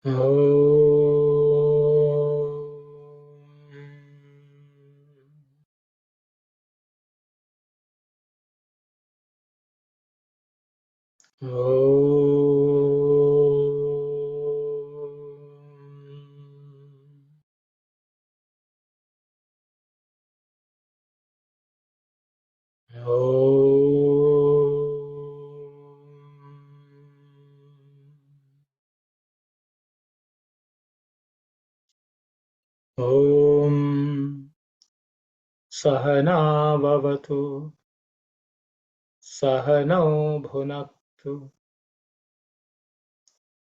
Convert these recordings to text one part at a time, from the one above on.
Om Sahana Bhavatu Sahano Bhunaktu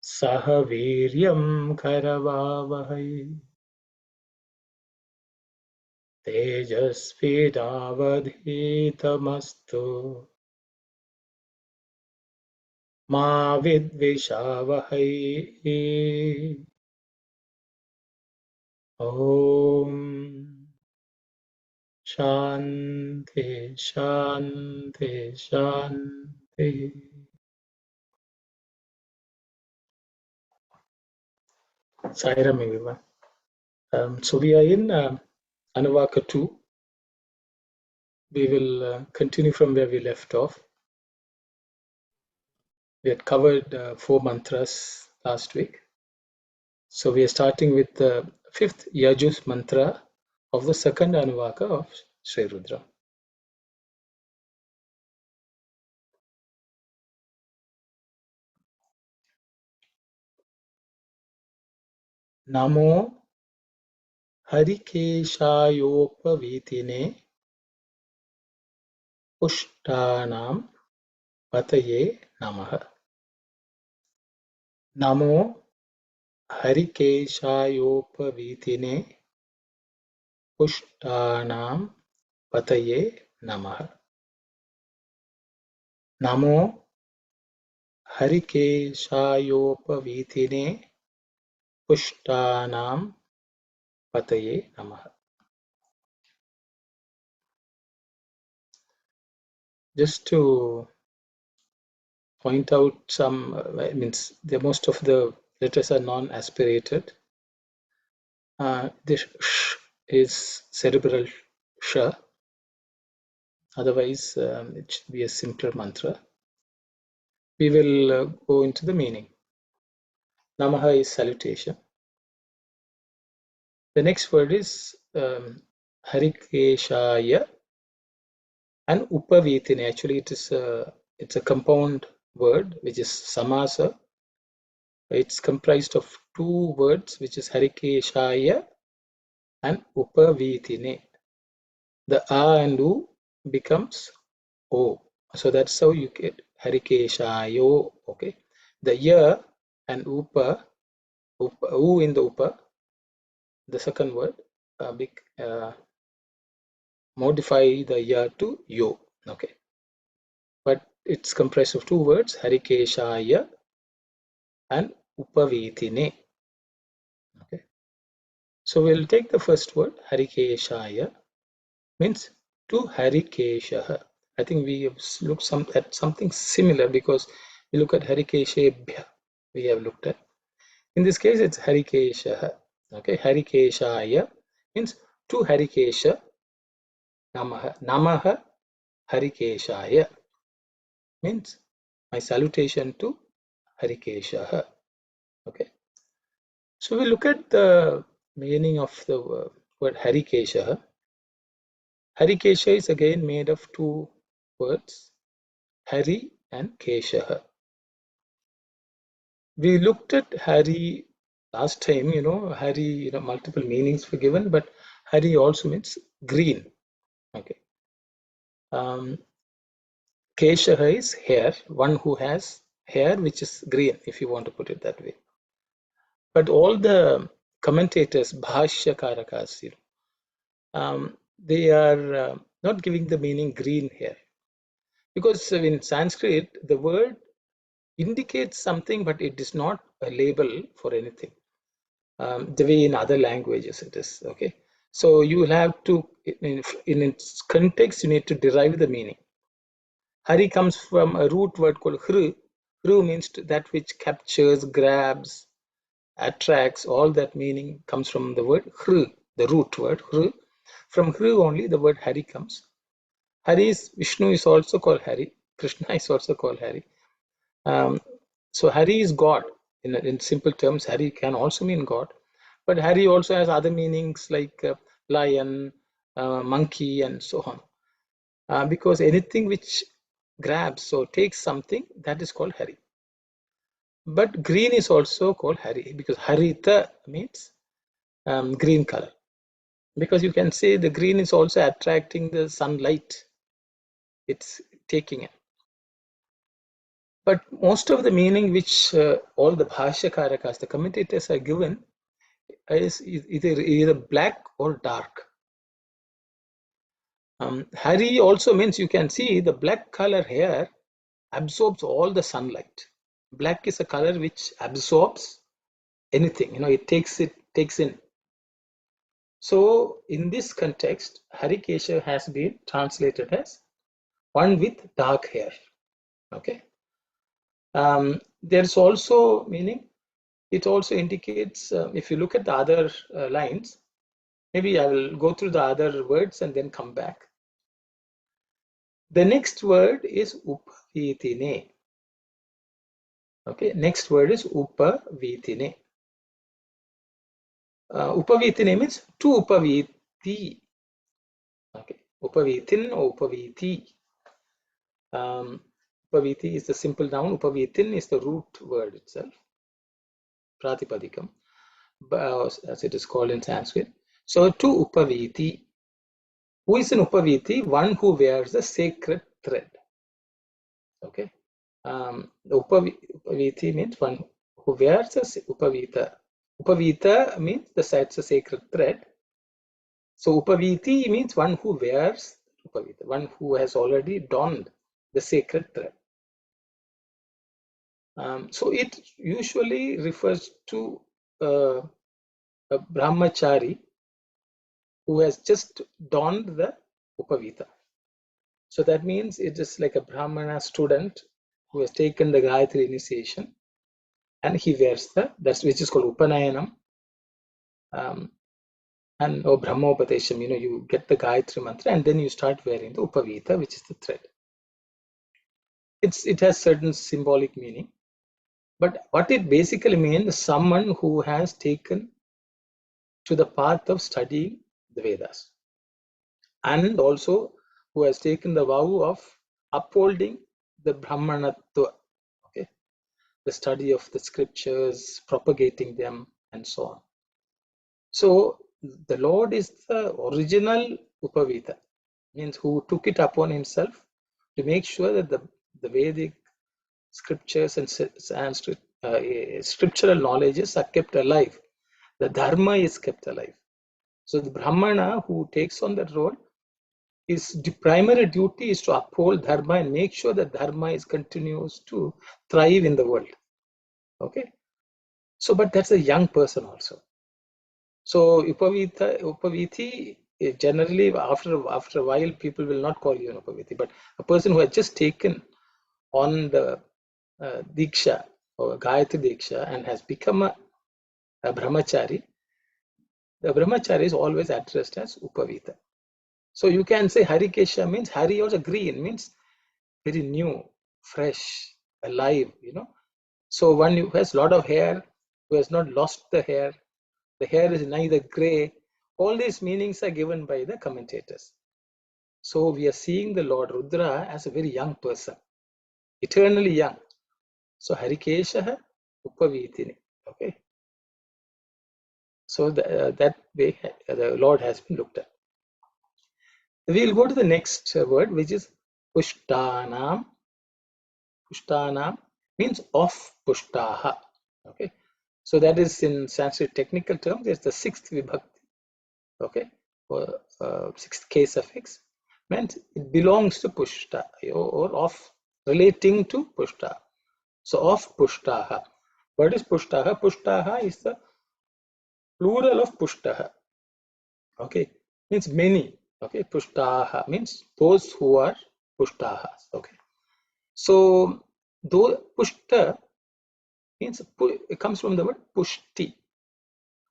Sahaviryam Karavavahai Tejasvidavadhitamastu Ma Vidvishavahai. Om Shanti Shanti Shanti. Sairam everyone. So we are in Anuvaka 2. We will continue from where we left off. We had covered 4 mantras last week. So we are starting with the 5th Yajus mantra of the 2nd Anuvaka of Sri Rudram. Namo Harikeshayopavitine Pushtanam Pataye Namaha. Namo Harikeshayopavitine Pushtanam Pataye Namaha. Namo Harikeshayopavitine Pushtanam Pataye Namaha. Just to point out some, most of the letters are non-aspirated. This sh is cerebral sh. Otherwise, it should be a simpler mantra. We will go into the meaning. Namaha is salutation. The next word is Harikeshaya and Upavitine. Actually, it's a compound word which is samasa. It's comprised of 2 words, which is Harikeshaya and Upavitine. The A and U becomes O. So that's how you get Harikeshayo. Okay. The Ya and Upa, U in the Upa, the second word, modify the Ya to Yo. Okay. But it's comprised of 2 words, Harikeshaya and Upavitine. Okay. So we'll take the first word, Harikeshaya, means to Harikeshaha. I think we have looked at something similar because we look at Harikeshebhya. We have looked at. In this case, it's Harikeshaha. Okay, Harikeshaya means to Harikesha Namaha. Namaha Harikeshaya means my salutation to Harikeshaha. Okay. So we look at the meaning of the word Harikeshaha. Harikesha is again made of 2 words, Hari and Keshaha. We looked at Hari last time, Hari, multiple meanings were given, but Hari also means green. Okay. Keshaha is hair, one who has hair which is green, if you want to put it that way. But all the commentators, Bhashya Karakas, they are not giving the meaning green hair. Because in Sanskrit, the word indicates something, but it is not a label for anything. The way in other languages it is. Okay. So you will have to, in its context, you need to derive the meaning. Hari comes from a root word called hru. Hru means that which captures, grabs, attracts, all that meaning comes from the word Hru, the root word Hru. From Hru only the word Hari comes. Hari is, Vishnu is also called Hari, Krishna is also called Hari. So Hari is God. In simple terms, Hari can also mean God. But Hari also has other meanings like lion, monkey, and so on. Because anything which grabs or takes something, that is called Hari. But green is also called Hari because Harita means green color. Because you can say the green is also attracting the sunlight. It's taking it. But most of the meaning which all the Bhashyakarakas, the commentators are given, is either black or dark. Hari also means you can see the black color here absorbs all the sunlight. Black is a color which absorbs anything, it takes in. So in this context, Harikesha has been translated as one with dark hair. Okay. There's also meaning. It also indicates, if you look at the other lines, maybe I will go through the other words and then come back. The next word is upavitine. Okay, next word is upavitine. Upavitine means to upaviti. Okay, upavitin or upaviti. Upaviti is the simple noun. Upavitin is the root word itself, pratipadikam, as it is called in Sanskrit. So to upaviti. Who is an upaviti? One who wears a sacred thread. Okay. The upaviti means one who wears a upavita. Upavita means the sacred thread. So upaviti means one who wears upavita, one who has already donned the sacred thread. So it usually refers to a brahmachari who has just donned the upavita. So that means it is like a brahmana student who has taken the Gayatri initiation and he wears that's which is called Upanayanam. And Brahmopadesham, you get the Gayatri mantra and then you start wearing the Upavita, which is the thread. It has certain symbolic meaning, but what it basically means is someone who has taken to the path of studying the Vedas and also who has taken the vow of upholding the Brahmanatva, okay, the study of the scriptures, propagating them, and so on. So the Lord is the original Upavita, means who took it upon himself to make sure that the Vedic scriptures and scriptural knowledges are kept alive. The Dharma is kept alive. So the Brahmana who takes on that role, his primary duty is to uphold Dharma and make sure that Dharma continues to thrive in the world. Okay. So, but that's a young person also. So Upaviti, generally after a while people will not call you an Upaviti, but a person who has just taken on the Diksha or Gayatri Diksha and has become a Brahmachari, the Brahmachari is always addressed as Upavita. So you can say Harikesha means Hari also green, means very new, fresh, alive, So one who has a lot of hair, who has not lost the hair is neither gray. All these meanings are given by the commentators. So we are seeing the Lord Rudra as a very young person, eternally young. So Harikesha Upavitini. Okay. So that way the Lord has been looked at. We'll go to the next word, which is Pushtanam. Pushtanam means of Pushtaha. Okay. So that is in Sanskrit technical terms, it's the sixth vibhakti. Okay. Or sixth case suffix. Means it belongs to Pushta or of relating to Pushta. So of Pushtaha. What is Pushtaha? Pushtaha is the plural of Pushtaha. Okay, means many. Okay, Pushtaha means those who are Pushtahas. Okay, so though Pushta means it comes from the word pushti.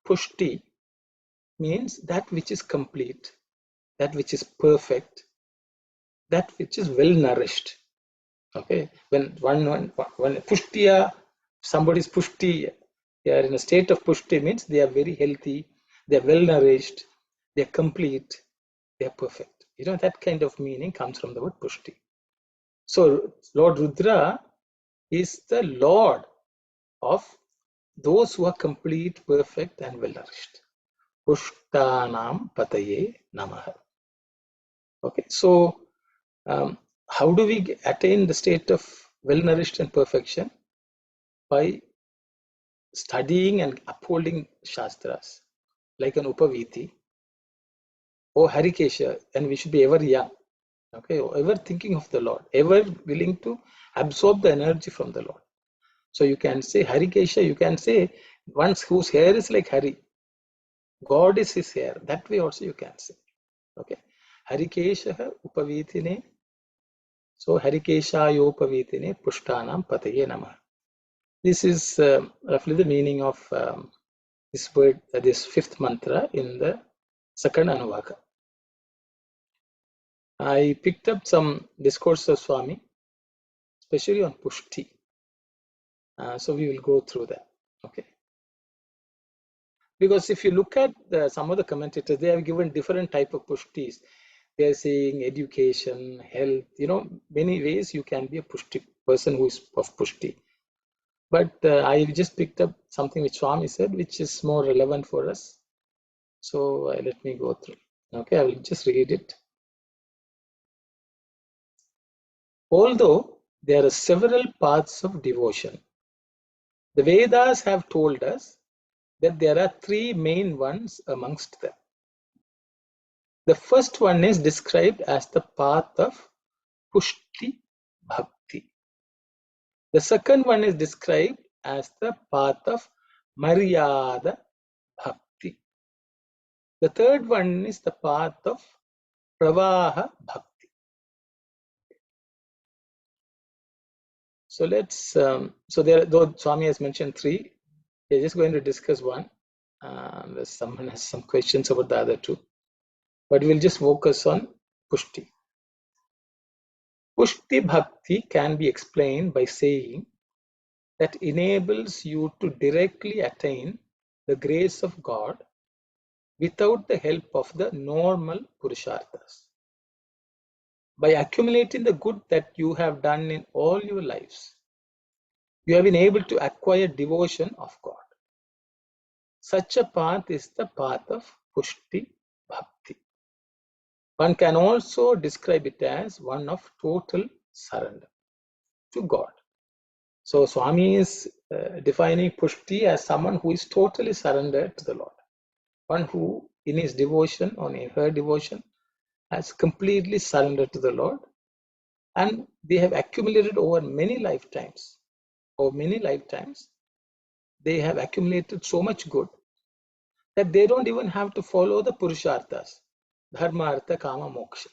Pushti means that which is complete, that which is perfect, that which is well nourished. Okay, when one pushtiya, somebody's pushti, they are in a state of pushti means they are very healthy, they are well nourished, they are complete, they are perfect. You know, that kind of meaning comes from the word pushti. So Lord Rudra is the Lord of those who are complete, perfect, and well nourished. Pushtanam pataye namaha. Okay, so how do we attain the state of well nourished and perfection? By studying and upholding Shastras, like an Upaviti or Harikesha, and we should be ever young, okay, ever thinking of the Lord, ever willing to absorb the energy from the Lord. So you can say Harikesha, you can say once whose hair is like Hari, God is his hair. That way also you can say. Okay. Harikesha Upavitine. So Harikeshayopavitine Pushtanam Pataye Namah. This is roughly the meaning of this word, this fifth mantra in the second Anuvaka. I picked up some discourse of Swami, especially on Pushti. So we will go through that. Okay. Because if you look at some of the commentators, they have given different type of Pushtis. They are saying education, health, you know, many ways you can be a Pushti person who is of Pushti. But I just picked up something which Swami said, which is more relevant for us. So let me go through. Okay, I will just read it. Although there are several paths of devotion, the Vedas have told us that there are three main ones amongst them. The first one is described as the path of Pushti Bhakti. The second one is described as the path of Maryada Bhakti. The third one is the path of Pravaha Bhakti. So let's, so there, though Swami has mentioned three, we're just going to discuss one. Unless someone has some questions about the other two. But we'll just focus on Pushti. Pushti Bhakti can be explained by saying that enables you to directly attain the grace of God without the help of the normal Purusharthas. By accumulating the good that you have done in all your lives, you have been able to acquire devotion of God. Such a path is the path of Pushti Bhakti. One can also describe it as one of total surrender to God. So Swami is defining Pushti as someone who is totally surrendered to the Lord. One who in his devotion or in her devotion has completely surrendered to the Lord, and they have accumulated over many lifetimes. Over many lifetimes, they have accumulated so much good that they don't even have to follow the Purusharthas, Dharma, Artha, Kama, Moksha.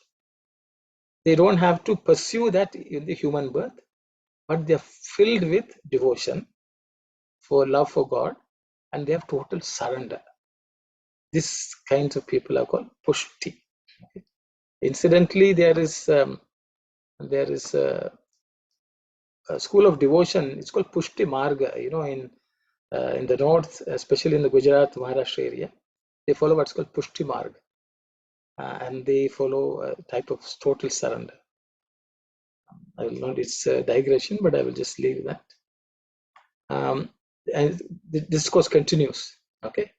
They don't have to pursue that in the human birth, but they are filled with devotion for love for God, and they have total surrender. These kinds of people are called Pushti. Okay. Incidentally, there is a school of devotion. It's called Pushti Marga. You know, in the north, especially in the Gujarat, Maharashtra area, they follow what's called Pushti Marga, and they follow a type of total surrender. I will not. It's a digression, but I will just leave that. And the discourse continues. Okay.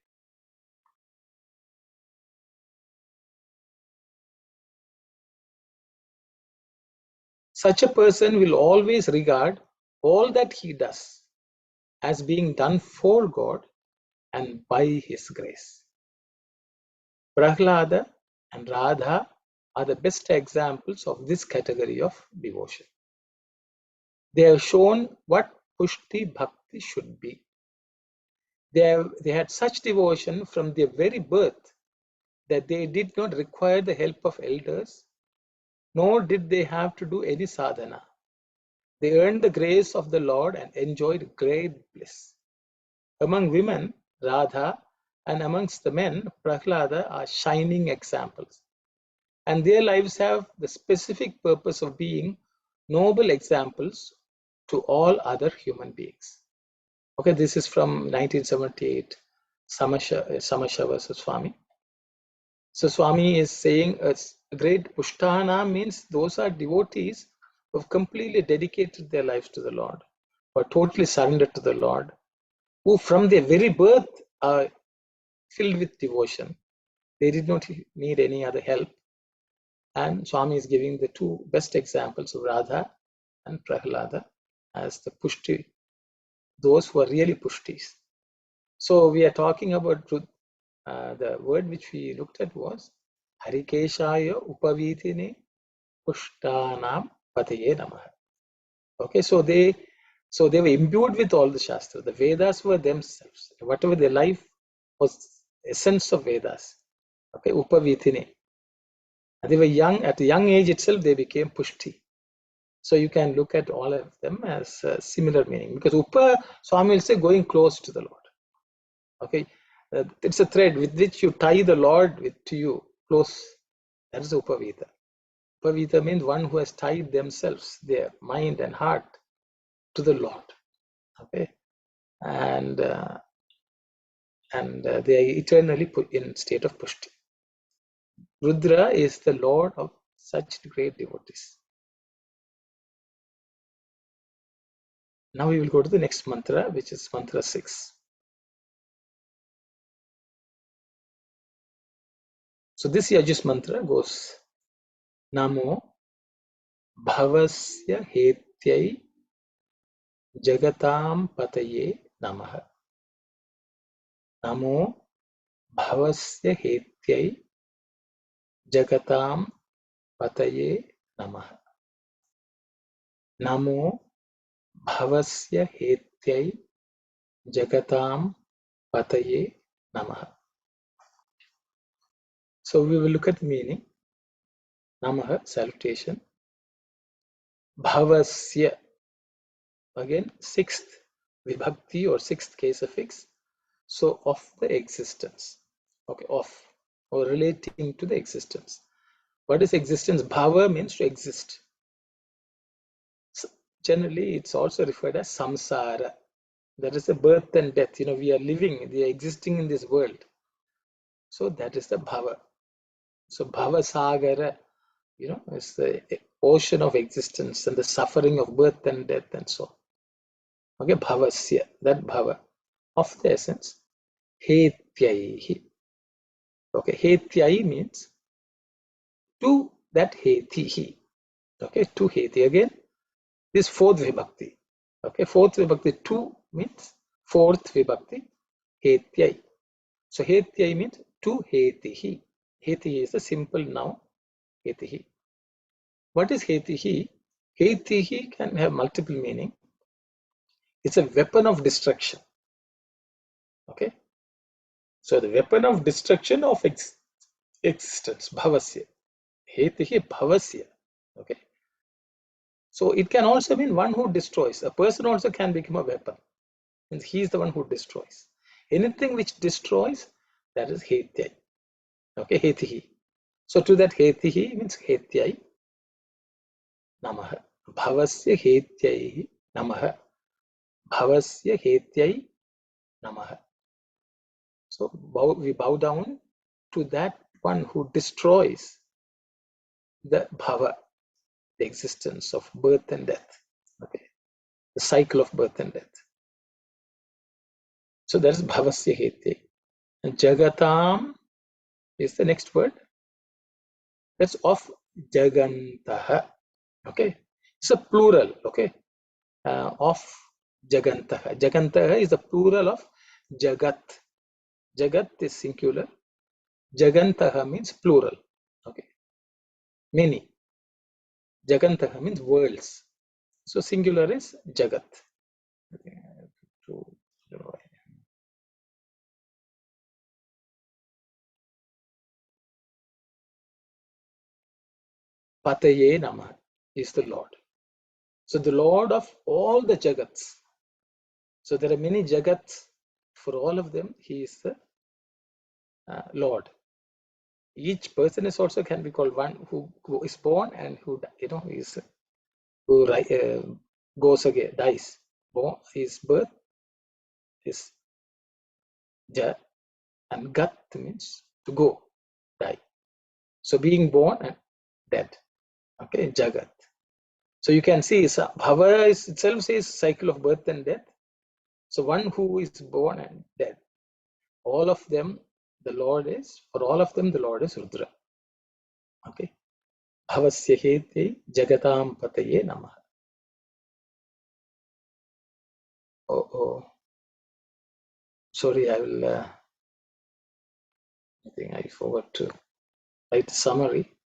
Such a person will always regard all that he does as being done for God and by his grace. Prahlada and Radha are the best examples of this category of devotion. They have shown what Pushti Bhakti should be. They had such devotion from their very birth that they did not require the help of elders, nor did they have to do any sadhana. They earned the grace of the Lord and enjoyed great bliss. Among women, Radha, and amongst the men, Prahlada, are shining examples. And their lives have the specific purpose of being noble examples to all other human beings. Okay, this is from 1978, Samasha versus Swami. So Swami is saying a great Pushtana means those are devotees who have completely dedicated their lives to the Lord, or totally surrendered to the Lord, who from their very birth are filled with devotion. They did not need any other help. And Swami is giving the two best examples of Radha and Prahlada as the Pushti, those who are really Pushtis. So we are talking about the word which we looked at was Harikeshaya Upavitine Pushtanam Pataye Namaha. Okay, so they were imbued with all the Shastra. The Vedas were themselves. Whatever their life was essence of Vedas. Okay, Upavitine. They were young, at a young age itself, they became Pushti. So you can look at all of them as similar meaning, because Upa, Swami will say, going close to the Lord. Okay, it's a thread with which you tie the Lord to you, close. That is Upavita. Upavita means one who has tied themselves, their mind and heart, to the Lord. Okay, and they are eternally put in state of Pushti. Rudra is the Lord of such great devotees. Now we will go to the next mantra, which is mantra 6. So this Yajus mantra goes Namo Bhavasya Hetyai Jagatam Pataye Namaha. Namo Bhavasya Hetyai Jagatam Pataye Namaha. Namo Bhavasya Hetyai Jagatam Pataye Namaha. So we will look at the meaning. Namaha, salutation. Bhavasya, again, sixth vibhakti or sixth case affix. So of the existence. Okay, of or relating to the existence. What is existence? Bhava means to exist. So generally, it's also referred as samsara. That is the birth and death. We are living, we are existing in this world. So that is the bhava. So bhava sagara, is the ocean of existence and the suffering of birth and death and so on. Okay, bhavasya, that bhava of the essence. Hetyaihi. Okay, hetyai means to that hetihi. Okay, to heti again. This fourth vibhakti. Okay, fourth vibhakti, to means fourth vibhakti, hetyai. So hetyai means to hetihi. Hetihi is a simple noun, hetihi. What is hetihi? Hetihi can have multiple meaning. It's a weapon of destruction. Okay, so the weapon of destruction of existence, bhavasya. Hetihi bhavasya. Okay, so it can also mean one who destroys. A person also can become a weapon. And he is the one who destroys. Anything which destroys, that is hetyai. Okay, hetihi. So to that hetihi means hetyai namaha. Bhavasya hetyai namaha. Bhavasya hetyai namaha. So we bow down to that one who destroys the bhava, the existence of birth and death. Okay, the cycle of birth and death. So that is bhavasya hetyai. And jagatam is the next word. That's of jagantaha. Okay, it's a plural. Okay, of jagantaha. Jagantaha is the plural of jagat. Jagat is singular. Jagantaha means plural. Okay, many. Jagantaha means worlds. So singular is jagat. Okay. Pataye Namah is the Lord. So the Lord of all the Jagats. So there are many Jagats. For all of them, he is the Lord. Each person is also can be called one who is born and who is who goes again, dies. Born, his birth is Ja, and Gat means to go, die. So being born and dead. Okay, Jagat. So you can see Bhava itself says cycle of birth and death. So one who is born and dead. All of them, the Lord is, for all of them, the Lord is Rudra. Okay. Bhavasya hete jagatam pataye namah. Oh, sorry, I think I forgot to write a summary.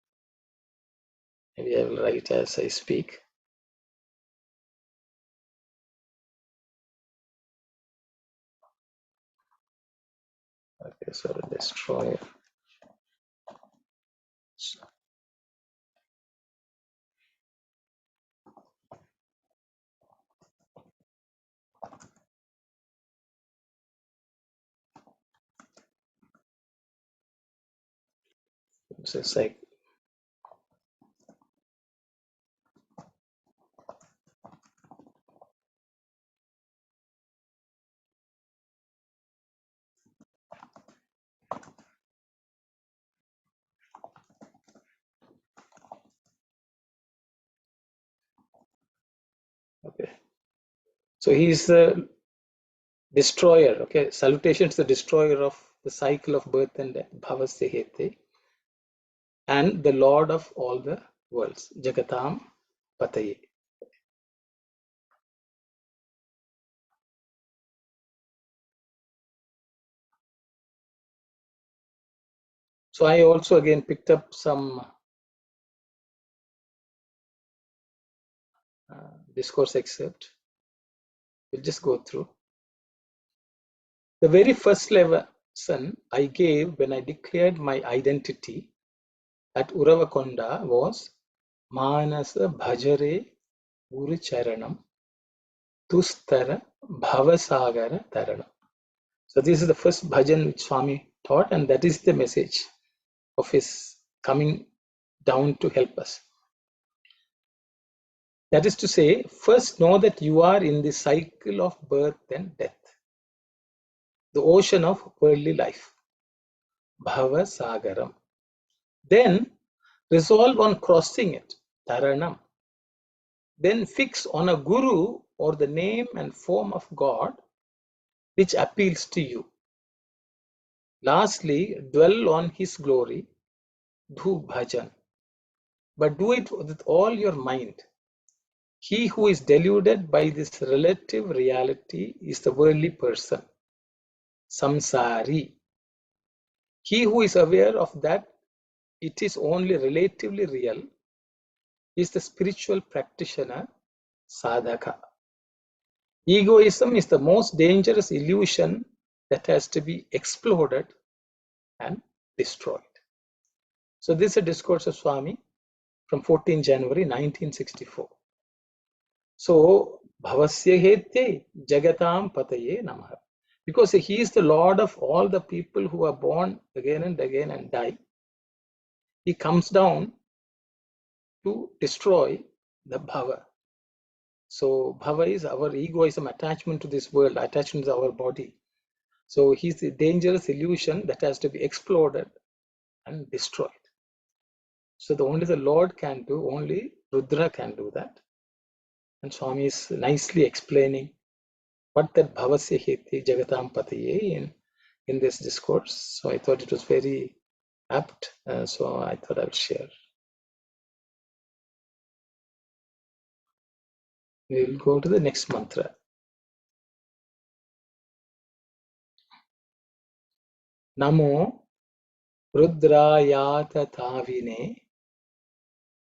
Maybe I will write as I speak. Okay, so the destroyer. It's like okay. So he is the destroyer. Okay, salutations, the destroyer of the cycle of birth and death. Bhavasya hete, and the Lord of all the worlds. Jagatam pataye. So I also again picked up some discourse excerpt. We'll just go through. The very first lesson I gave when I declared my identity at Uravakonda was Manasa Bhajare Guru Charanam Tustara Bhavasagara Taranam. So this is the first bhajan which Swami taught, and that is the message of his coming down to help us. That is to say, first know that you are in the cycle of birth and death, the ocean of worldly life, Bhava Sagaram. Then resolve on crossing it, Taranam. Then fix on a Guru or the name and form of God which appeals to you. Lastly, dwell on his glory, do bhajan, but do it with all your mind. He who is deluded by this relative reality is the worldly person, samsari. He who is aware of that it is only relatively real is the spiritual practitioner, sadhaka. Egoism is the most dangerous illusion that has to be exploded and destroyed. So this is a discourse of Swami from 14 January 1964. So Bhavasya hete jagatam pataye namaha. Because he is the Lord of all the people who are born again and again and die. He comes down to destroy the bhava. So bhava is our egoism, attachment to this world, attachment to our body. So he's the dangerous illusion that has to be exploded and destroyed. So only the Lord can do, only Rudra can do that. And Swami is nicely explaining what that bhavasya heti jagatam patiye in this discourse. So I thought it was very apt. So I thought I would share. We will go to the next mantra. Namo Rudrayata Tavine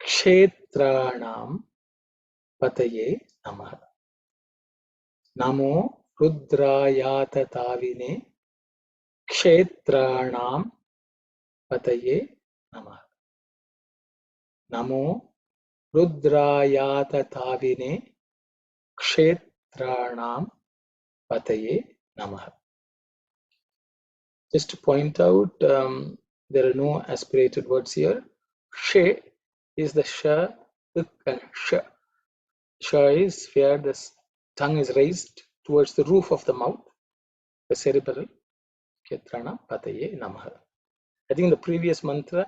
Kshetranam Pataye Namaha. Namo Rudrayata Tavine Kshetranam Pataye Namaha. Namo Rudrayata Tavine Kshetranam Pataye Namaha. Just to point out, there are no aspirated words here. Kshe is the sha, and sha. Sha is where the tongue is raised towards the roof of the mouth, the cerebral. Kshetranam Pataye Namaha. I think in the previous mantra,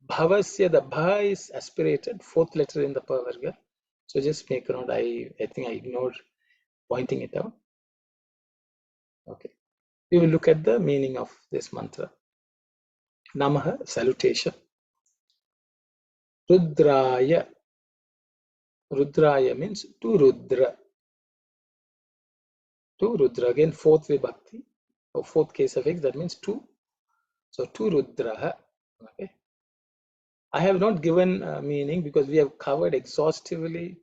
Bhavasya, the Bha is aspirated, fourth letter in the Pavarga. So just make a note. I think I ignored pointing it out. Okay. We will look at the meaning of this mantra. Namaha, salutation. Rudraya. Rudraya means to Rudra. To Rudra. Again, fourth vibhakti, or fourth case of X, that means to. So to Rudraha. Okay. I have not given meaning because we have covered exhaustively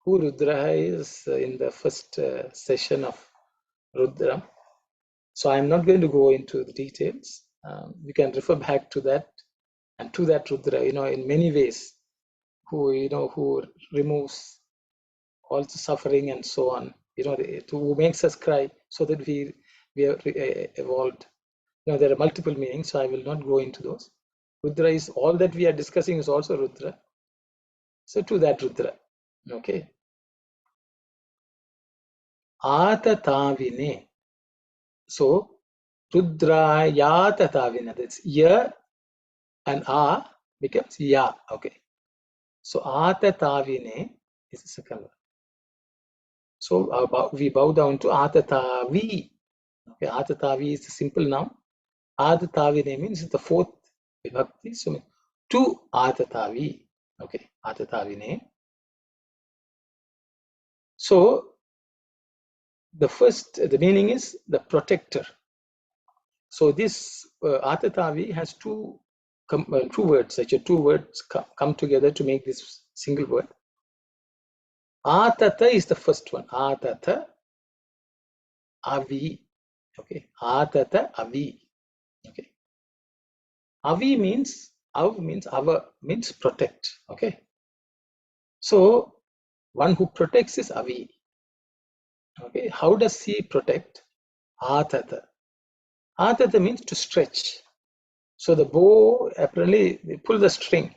who Rudraha is in the first session of Rudram. So I'm not going to go into the details. We can refer back to that, and to that Rudra, in many ways, who removes all the suffering and so on, who makes us cry so that we are evolved. There are multiple meanings, so I will not go into those. Rudra is all that we are discussing is also Rudra. So to that Rudra, okay. Atatavine. So Rudrayatatavine. That's ya and a becomes ya. Okay. So Atatavine is the second one. So we bow down to Atatavi. Okay, Atatavi is a simple noun. Atatavine means the fourth vibhakti. So to Atatavi. Okay, Atatavine. So the meaning is the protector. So this Atatavi has two words. Actually, two words come together to make this single word. Atata is the first one. Atata Avi. Okay. Atata Avi. Okay. Avi means Av means our means protect. Okay. So one who protects is Avi. Okay. How does he protect? Atata. Atata means to stretch. So the bow apparently they pull the string.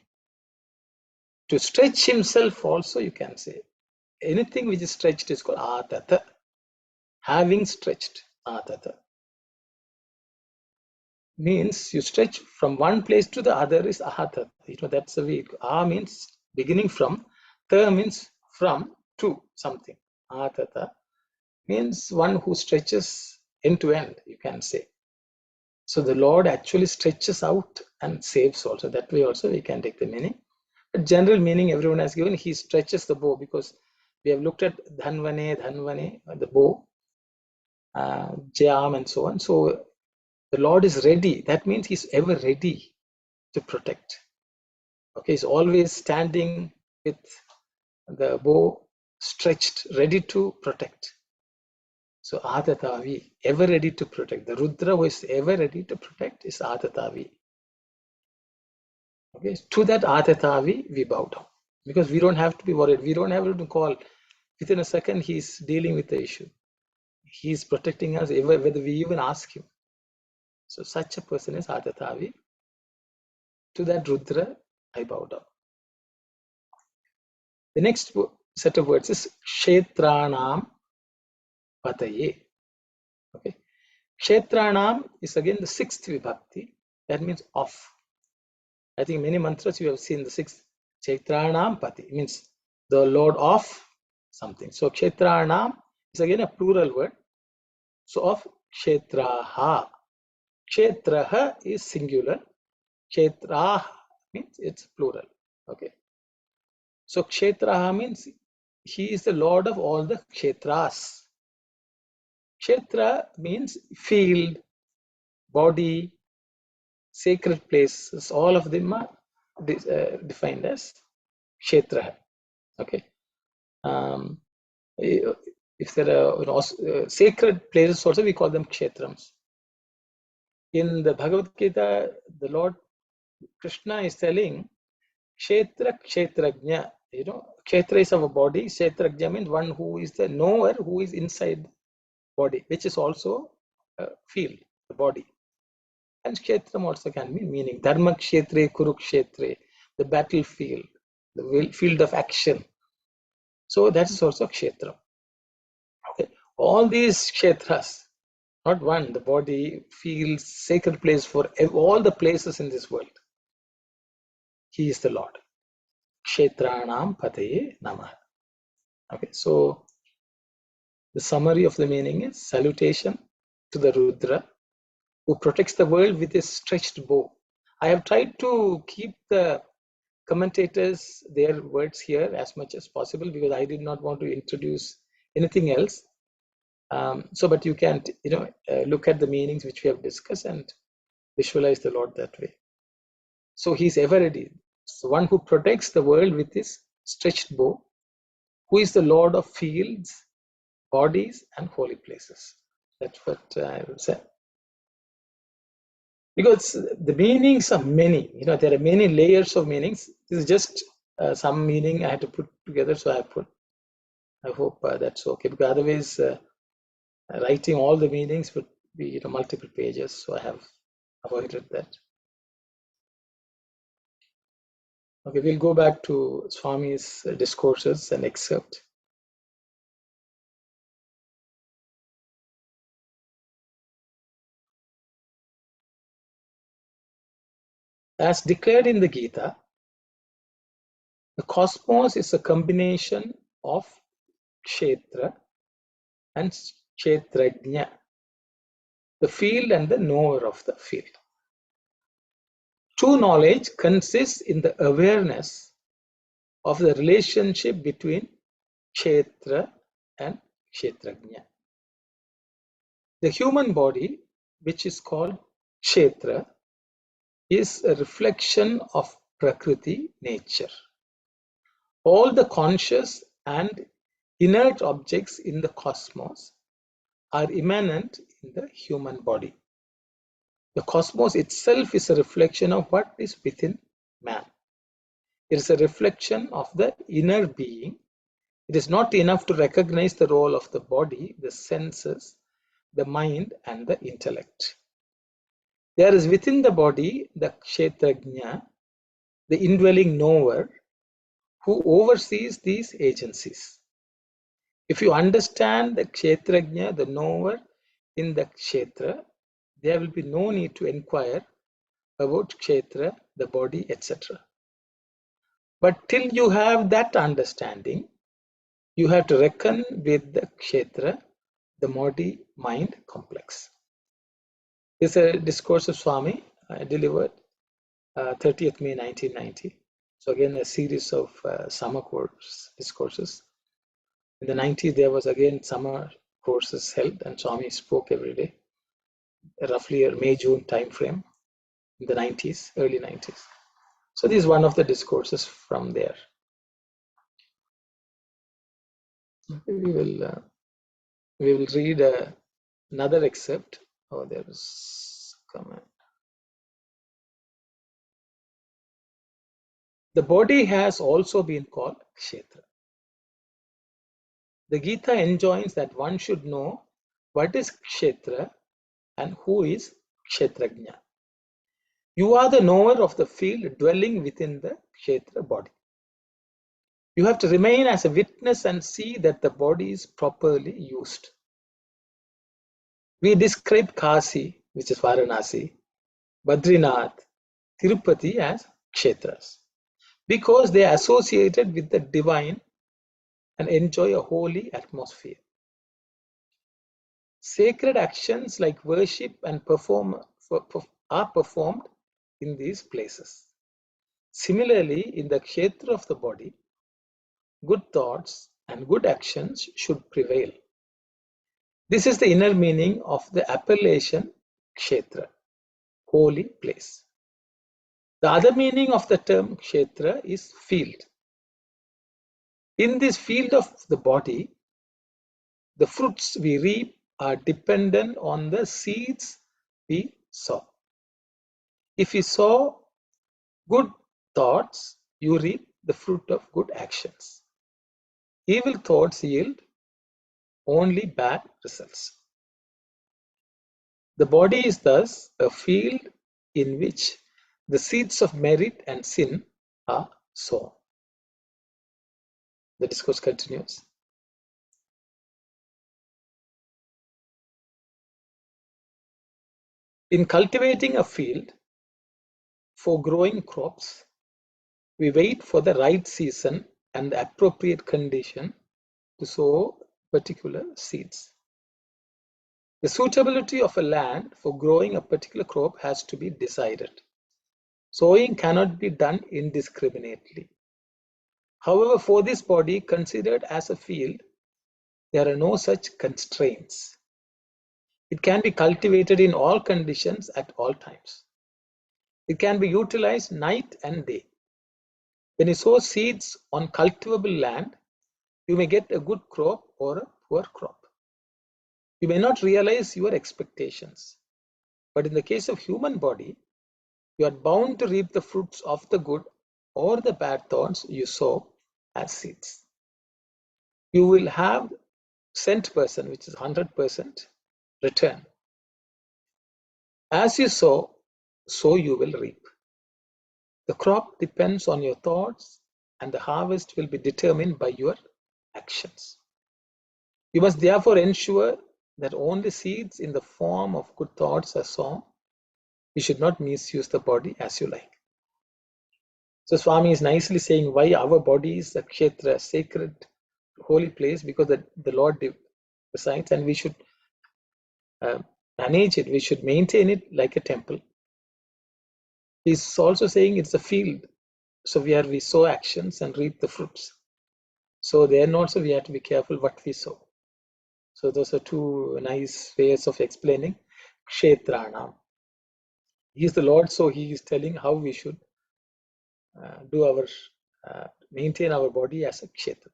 To stretch himself also, you can say. Anything which is stretched is called Atata. Having stretched. Atata. Means you stretch from one place to the other is Ahatat. That's the way. A means beginning from. Ta means from to something. Ahatata means one who stretches end to end, you can say. So the Lord actually stretches out and saves also. That way also we can take the meaning. But general meaning everyone has given, he stretches the bow, because we have looked at Dhanvane, the bow, Jam and so on. So the Lord is ready. That means he's ever ready to protect. Okay, he's always standing with the bow stretched, ready to protect. So Adatavi, ever ready to protect. The Rudra who is ever ready to protect is Adatavi. Okay, to that Adatavi we bow down, because we don't have to be worried. We don't have to call. Within a second, he's dealing with the issue. He's protecting us whether we even ask him. So such a person is Adatavi. To that Rudra, I bow down. The next set of words is Kshetranam Pataye. Okay. Kshetranam is again the sixth vibhakti. That means of. I think many mantras you have seen the sixth. Kshetranam Pati means the Lord of something. So Kshetranam is again a plural word. So of Kshetraha. Kshetraha is singular. Kshetrah means it's plural. Okay. So Kshetraha means he is the Lord of all the Kshetras. Kshetra means field, body, sacred places. All of them are defined as Kshetra. Okay. If there are sacred places also, we call them Kshetrams. In the Bhagavad Gita, the Lord Krishna is telling Kshetra Kshetrajna. Kshetra is our body. Kshetrajna means one who is the knower, who is inside the body, which is also field, the body. And Kshetram also can mean meaning. Dharma Kshetre, Kurukshetre, the battlefield, the field of action. So that is also Kshetram. Okay. All these Kshetras, not one, the body, fields, sacred place for all the places in this world. He is the Lord. Kshetranam Pataye Namah. Okay, so the summary of the meaning is salutation to the Rudra who protects the world with his stretched bow. I have tried to keep the commentators, their words here as much as possible because I did not want to introduce anything else. But you can, look at the meanings which we have discussed and visualize the Lord that way. So he's ever ready. So one who protects the world with his stretched bow, who is the Lord of fields, bodies, and holy places. That's what I would say. Because the meanings are many, there are many layers of meanings. This is just some meaning I had to put together, so I hope that's okay, because otherwise writing all the meanings would be multiple pages, so I have avoided that. Okay, we'll go back to Swami's discourses and excerpt. As declared in the Gita, the cosmos is a combination of Kshetra and Kshetrajna, the field and the knower of the field. True knowledge consists in the awareness of the relationship between Kshetra and Kshetrajna. The human body, which is called Kshetra, is a reflection of Prakriti, nature. All the conscious and inert objects in the cosmos are immanent in the human body. The cosmos itself is a reflection of what is within man. It is a reflection of the inner being. It is not enough to recognize the role of the body, the senses, the mind, and the intellect. There is within the body the Kshetrajna, the indwelling knower, who oversees these agencies. If you understand the Kshetrajna, the knower in the Kshetra, there will be no need to inquire about Kshetra, the body, etc. But till you have that understanding, you have to reckon with the Kshetra, the body-mind complex. This is a discourse of Swami delivered 30th May 1990. So again, a series of summer course discourses. In the 90s, there was again summer courses held, and Swami spoke every day, roughly a May-June time frame in the 90s, early 90s. So this is one of the discourses from there. We will read another excerpt. Oh, there is a comment. The body has also been called Kshetra. The Gita enjoins that one should know what is Kshetra and who is Kshetrajna. You are the knower of the field dwelling within the Kshetra body. You have to remain as a witness and see that the body is properly used. We describe Kasi, which is Varanasi, Badrinath, Tirupati as Kshetras because they are associated with the divine and enjoy a holy atmosphere. Sacred actions like worship and are performed in these places. Similarly, in the Kshetra of the body, good thoughts and good actions should prevail. This is the inner meaning of the appellation Kshetra, holy place. The other meaning of the term Kshetra is field. In this field of the body, the fruits we reap are dependent on the seeds we sow. If you sow good thoughts, you reap the fruit of good actions. Evil thoughts yield only bad results. The body is thus a field in which the seeds of merit and sin are sown. The discourse continues. In cultivating a field for growing crops, we wait for the right season and the appropriate condition to sow particular seeds. The suitability of a land for growing a particular crop has to be decided. Sowing cannot be done indiscriminately. However, for this body considered as a field, there are no such constraints. It can be cultivated in all conditions at all times. It can be utilized night and day. When you sow seeds on cultivable land, you may get a good crop or a poor crop. You may not realize your expectations. But in the case of human body, you are bound to reap the fruits of the good or the bad thoughts you sow as seeds. You will have %, which is 100% return. As you sow, so you will reap. The crop depends on your thoughts, and the harvest will be determined by your actions. You must therefore ensure that only seeds in the form of good thoughts are sown. You should not misuse the body as you like. So Swami is nicely saying why our body is a kshetra, sacred, holy place, because the Lord resides, and we should manage it. We should maintain it like a temple. He's also saying it's a field, so where we sow actions and reap the fruits. So then also we have to be careful what we sow. So those are two nice ways of explaining kshetranam. He is the Lord, so he is telling how we should do our maintain our body as a kshetra.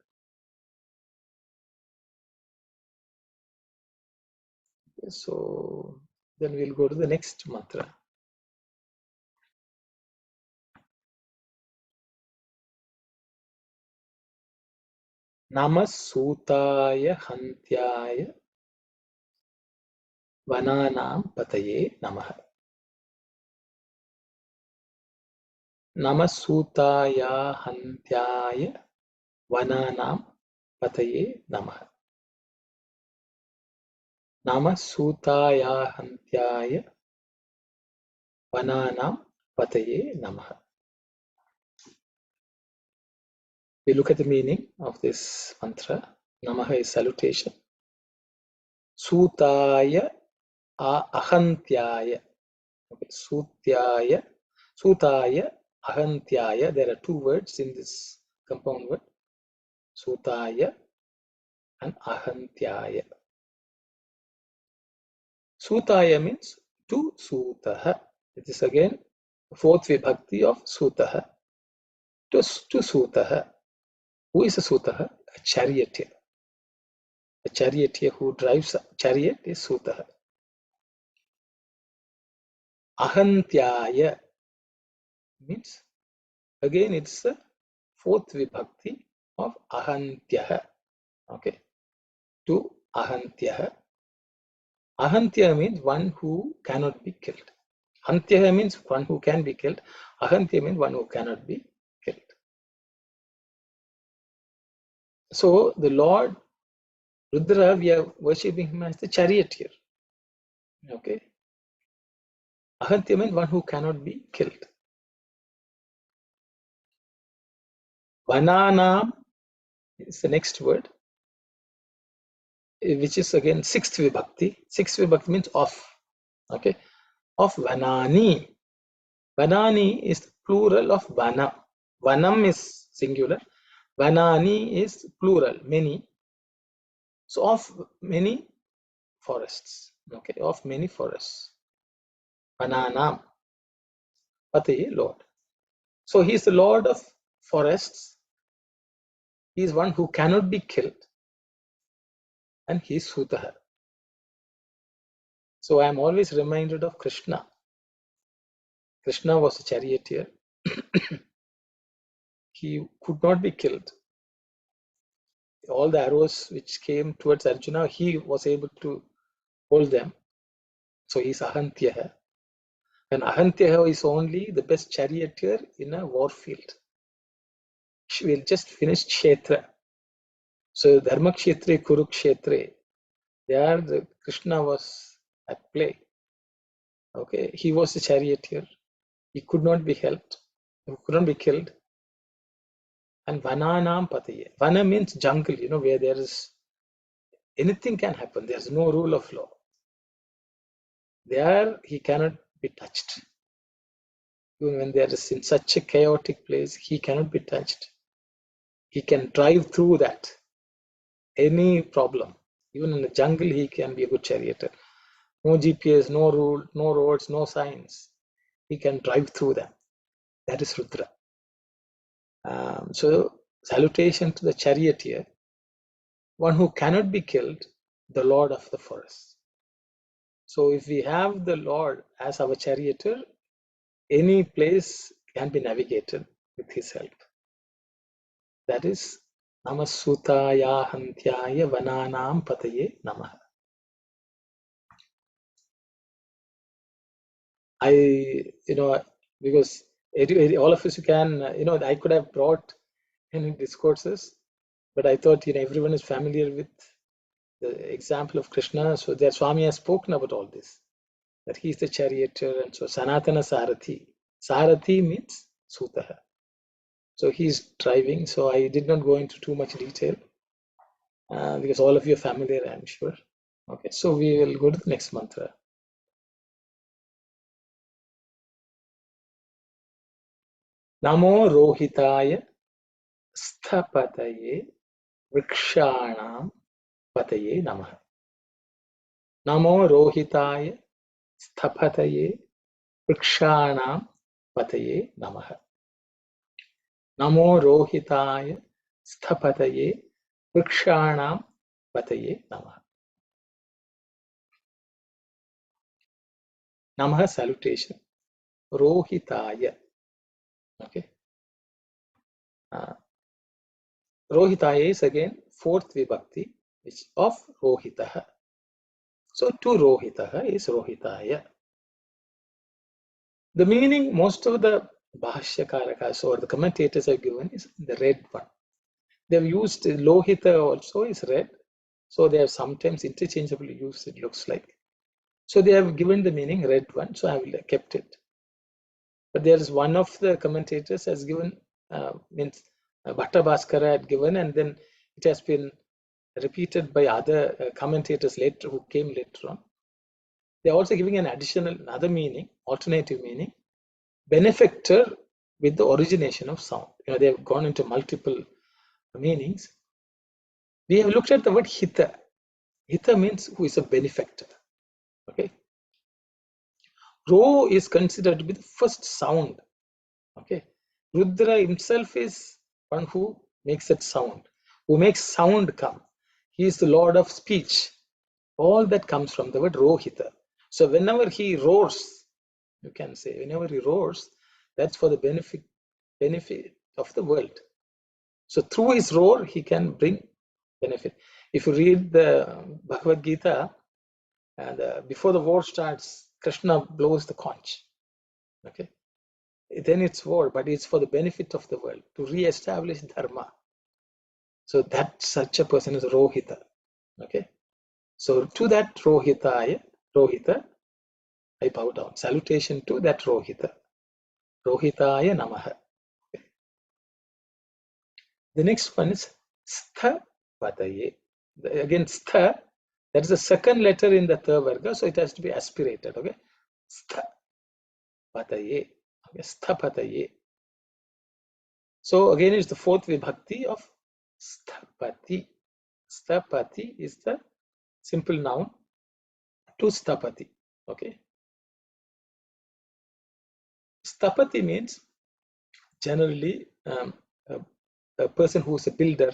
So then we'll go to the next mantra. Namasutaya hantyaya vananam pataye namaha. Namasutaya hantyaya vananam pataye namaha. Namasutaya hantyaya vananam pataye namaha. We look at the meaning of this mantra. Namaha is salutation. Sutaya ahantyaya. Okay. Sutaya ahantyaya. There are two words in this compound word. Sutaya and ahantyaya. Sutaya means to sutaha. It is again fourth vibhakti of sutaha. To sutaha. Who is a sutaha? A charioteer. A charioteer who drives a chariot is sutaha. Ahantyaya means again it's the fourth vibhakti of ahantyaha. Okay. To ahantyaha. Ahantya means one who cannot be killed. Antyaha means one who can be killed. Ahantya means one who cannot be killed. So the Lord Rudra, we are worshipping him as the charioteer. Okay. Ahantya means one who cannot be killed. Vananam is the next word, which is again sixth vibhakti. Sixth vibhakti means of. Okay. Of vanani. Vanani is the plural of vana. Vanam is singular. Vanani is plural, many. So of many forests. Okay, of many forests. Vananam. Pati, Lord. So he is the Lord of forests. He is one who cannot be killed. And he is Sutaha. So I am always reminded of Krishna. Krishna was a charioteer. he could not be killed. All the arrows which came towards Arjuna, he was able to hold them. So he's Ahantyaha. And Ahantyaha is only the best charioteer in a war field. We'll just finish Kshetra. So Dharma Kshetre, Kurukshetre, there the Krishna was at play. Okay, he was a charioteer. He could not be helped. He could not be killed. And Vananam Pataye. Vana means jungle, where there is anything can happen. There's no rule of law. There he cannot be touched. Even when there is in such a chaotic place, he cannot be touched. He can drive through that. Any problem. Even in the jungle, he can be a good charioteer. No GPS, no rule, no roads, no signs. He can drive through them. That is Rudra. So, salutation to the charioteer, one who cannot be killed, the Lord of the forest. So, if we have the Lord as our charioteer, any place can be navigated with his help. That is Namasutaya Hantyaya Vananam Pataye Namaha. Because all of us you can, I could have brought any discourses, but I thought, everyone is familiar with the example of Krishna. So their Swami has spoken about all this, that he is the charioteer. And so Sanatana Sarathi. Sarathi means Sutaha. So he's driving. So I did not go into too much detail because all of you are familiar, I'm sure. Okay, so we will go to the next mantra. Namo Rohitaya Sthapataye Vrikshanam Pataye Namaha. Namo Rohitaya Sthapataye Vrikshanam Pataye Namaha. Namo Rohitaya Sthapataye Vrikshanam Pataye Namaha. Namaha salutation. Rohitaya. Okay. Rohitaya is again fourth vibhakti, which of Rohitaha. So to Rohitaha is Rohitaya. The meaning most of the Bhashyakarakas or the commentators have given is the red one. They've used Lohita also is red. So they have sometimes interchangeably used, it looks like. So they have given the meaning red one, so I have kept it. But there is one of the commentators has given, Bhatta Bhaskara had given, and then it has been repeated by other commentators later who came later on. They're also giving an additional, another meaning, alternative meaning, benefactor with the origination of sound. They have gone into multiple meanings. We have looked at the word Hita. Hita means who is a benefactor. Okay. Ro is considered to be the first sound. Okay. Rudra himself is one who makes that sound, who makes sound come. He is the Lord of speech. All that comes from the word Rohita. So whenever he roars, you can say, whenever he roars, that's for the benefit of the world. So through his roar, he can bring benefit. If you read the Bhagavad Gita, and before the war starts, Krishna blows the conch. Okay, then it's war, but it's for the benefit of the world, to re-establish dharma. So that such a person is Rohita. Okay, so to that Rohita, I bow down. Salutation to that Rohita. Rohitaya Namaha. Okay. The next one is Stha Pataye. Again, Stha, that is the second letter in the third varga, so it has to be aspirated. Okay, Stha Pataye. Okay, Stha Pataye. So again, it's the fourth vibhakti of Sthapati. Sthapati is the simple noun to Sthapati. Okay. Sthapati means generally a person who is a builder,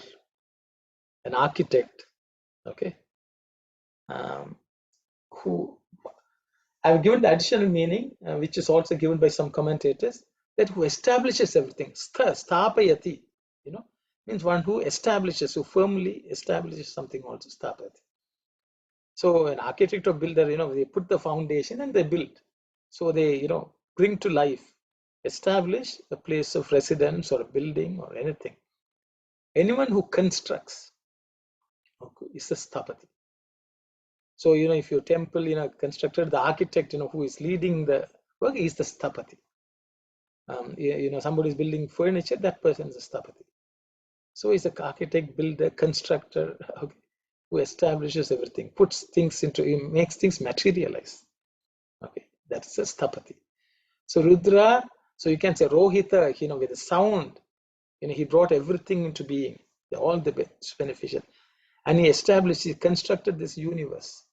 an architect. Okay. Who I've given the additional meaning, which is also given by some commentators. that who establishes everything. Sthapayati, means one who establishes, who firmly establishes something also, sthapayati. So an architect or builder, they put the foundation and they build. So they, bring to life, establish a place of residence or a building or anything. Anyone who constructs is a sthapati. So, if your temple, constructed, the architect, who is leading the work is the sthapati. Somebody is building furniture, that person is a sthapati. So he's an architect, builder, constructor, okay, who establishes everything, puts things makes things materialize. Okay, that's a sthapati. So Rudra, so you can say Rohita, with the sound, he brought everything into being, all the beneficial. And he constructed this universe.